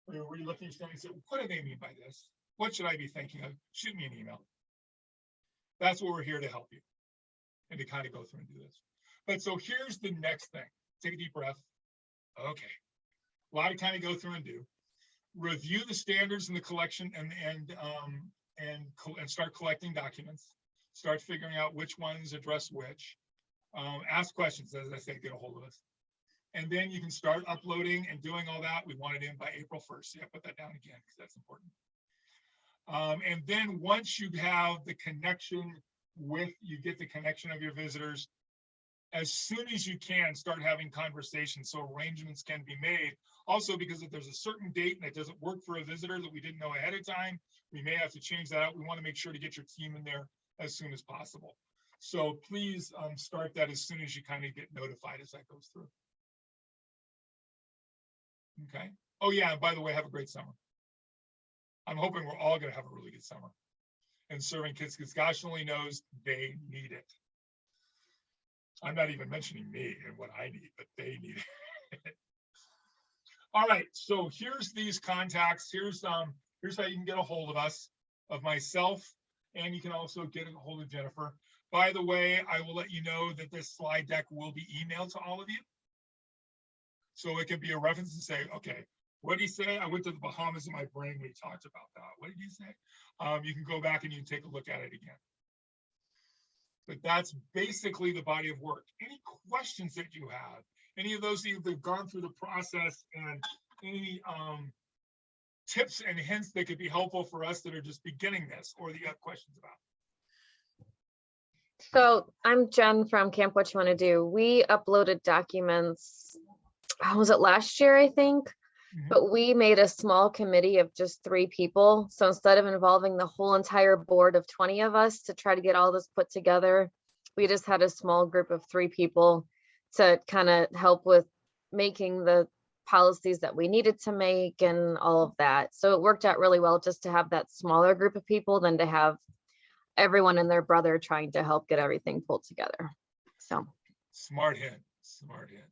or you're re-looking at something and say, well, what do they mean by this? What should I be thinking of? Shoot me an email. That's what we're here to help you and to kind of go through and do this. But so here's the next thing. Take a deep breath. Okay. A lot to kind of go through and do. Review the standards in the collection and start collecting documents. Start figuring out which ones address which. Ask questions, as I say, get a hold of us. And then you can start uploading and doing all that. We want it in by April 1st. Yeah, put that down again, because that's important. And then once you have the connection you get the connection of your visitors, as soon as you can, start having conversations so arrangements can be made. Also, because if there's a certain date and it doesn't work for a visitor that we didn't know ahead of time, we may have to change that out. We want to make sure to get your team in there as soon as possible. So please start that as soon as you kind of get notified as that goes through. Okay. Oh yeah, and by the way, have a great summer. I'm hoping we're all going to have a really good summer and serving kids, because gosh only knows they need it. I'm not even mentioning me and what I need, but they need it. All right, so here's these contacts. Here's how you can get a hold of us, of myself, and you can also get a hold of Jennifer. By the way, I will let you know that this slide deck will be emailed to all of you. So it can be a reference and say, okay, what did he say? I went to the Bahamas in my brain when he talked about that. What did he say? You can go back and you can take a look at it again. But that's basically the body of work. Any questions that you have, any of those that have gone through the process, and any tips and hints that could be helpful for us that are just beginning this, or that you have questions about? So I'm Jen from Camp What You Want to Do. We uploaded documents, was it last year, I think? But we made a small committee of just 3 people. So instead of involving the whole entire board of 20 of us to try to get all this put together, we just had a small group of 3 people to kind of help with making the policies that we needed to make and all of that. So it worked out really well just to have that smaller group of people than to have everyone and their brother trying to help get everything pulled together. So, Smart hint, smart hint.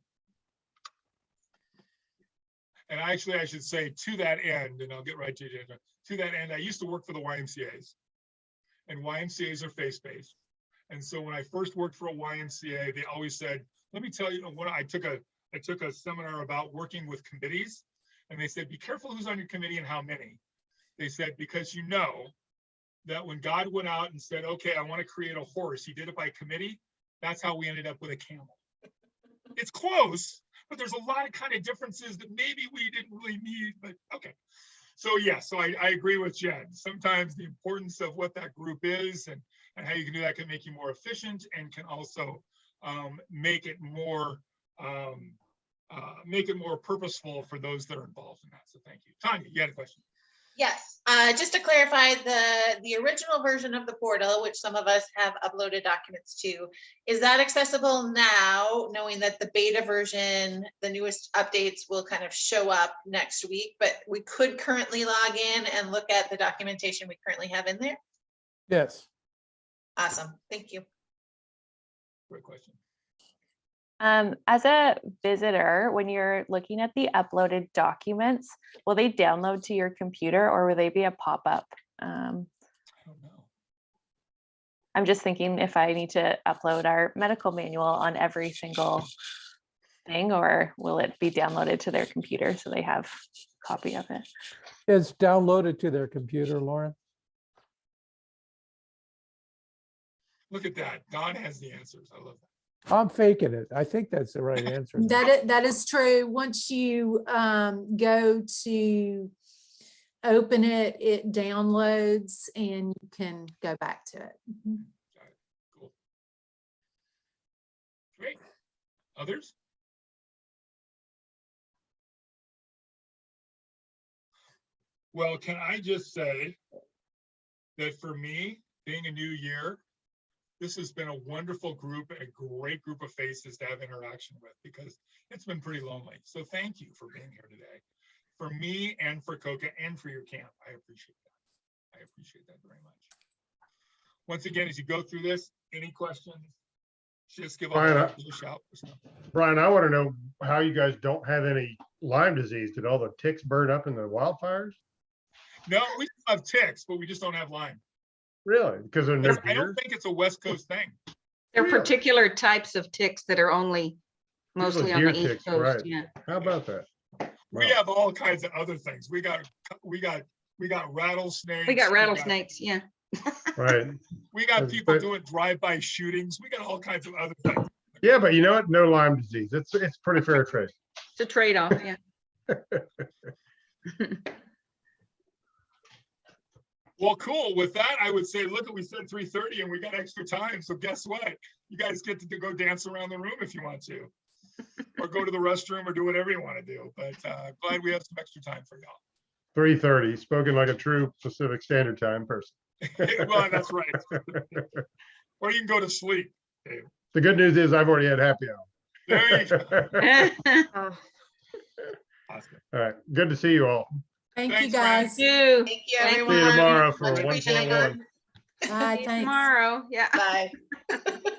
And actually, I should say to that end, and I'll get right to you, Jennifer, to that end, I used to work for the YMCA's. And YMCA's are faith-based. And so when I first worked for a YMCA, they always said, let me tell you, when I took a seminar about working with committees, and they said, be careful who's on your committee and how many. They said, because you know that when God went out and said, okay, I want to create a horse, he did it by committee. That's how we ended up with a camel. It's close, but there's a lot of kind of differences that maybe we didn't really need, but okay. So yeah, so I agree with Jen. Sometimes the importance of what that group is and how you can do that can make you more efficient and can also make it more purposeful for those that are involved in that. So thank you. Tanya, you had a question. Yes, just to clarify, the original version of the portal, which some of us have uploaded documents to, is that accessible now, knowing that the beta version, the newest updates will kind of show up next week, but we could currently log in and look at the documentation we currently have in there? Yes. Awesome, thank you. Great question. As a visitor, when you're looking at the uploaded documents, will they download to your computer or will they be a pop-up? I don't know. I'm just thinking if I need to upload our medical manual on every single thing, or will it be downloaded to their computer so they have a copy of it? It's downloaded to their computer, Lauren. Look at that. Don has the answers. I love that. I'm faking it. I think that's the right answer. That is true. Once you go to open it, it downloads and you can go back to it. Mhm. Got it. Cool. Great. Others? Well, can I just say that for me, being a new year, this has been a wonderful group, a great group of faces to have interaction with because it's been pretty lonely. So thank you for being here today. For me and for COCA and for your camp. I appreciate that. I appreciate that very much. Once again, as you go through this, any questions, just give Brian, a shout. Brian, I want to know how you guys don't have any Lyme disease. Did all the ticks burn up in the wildfires? No, we have ticks, but we just don't have Lyme. Really? Because they're no I don't deer? think it's a West Coast thing. There are Really? particular types of ticks that are only mostly on deer the East ticks, Coast. right. Yeah. How about that? We Wow. have all kinds of other things. We got rattlesnakes. We got rattlesnakes. Yeah. Right. We got people But- doing drive-by shootings. We got all kinds of other things. Yeah, but you know what? No Lyme disease. It's pretty fair trade. It's a trade-off. Yeah. Well, cool. With that, I would say, look, we said 3:30 and we got extra time. So guess what? You guys get to go dance around the room if you want to, or go to the restroom or do whatever you want to do. But glad we have some extra time for y'all. 3:30, spoken like a true Pacific Standard Time person. Well, that's right. Or you can go to sleep. Dave. The good news is I've already had happy hour. There you go. uh, Awesome. All right. Good to see you all. Thank you, Thanks, Brian. guys. You. Thank you, Thank you. everyone. See you tomorrow for Much appreciated. 1.1. Bye, See you thanks. tomorrow. Yeah. Bye.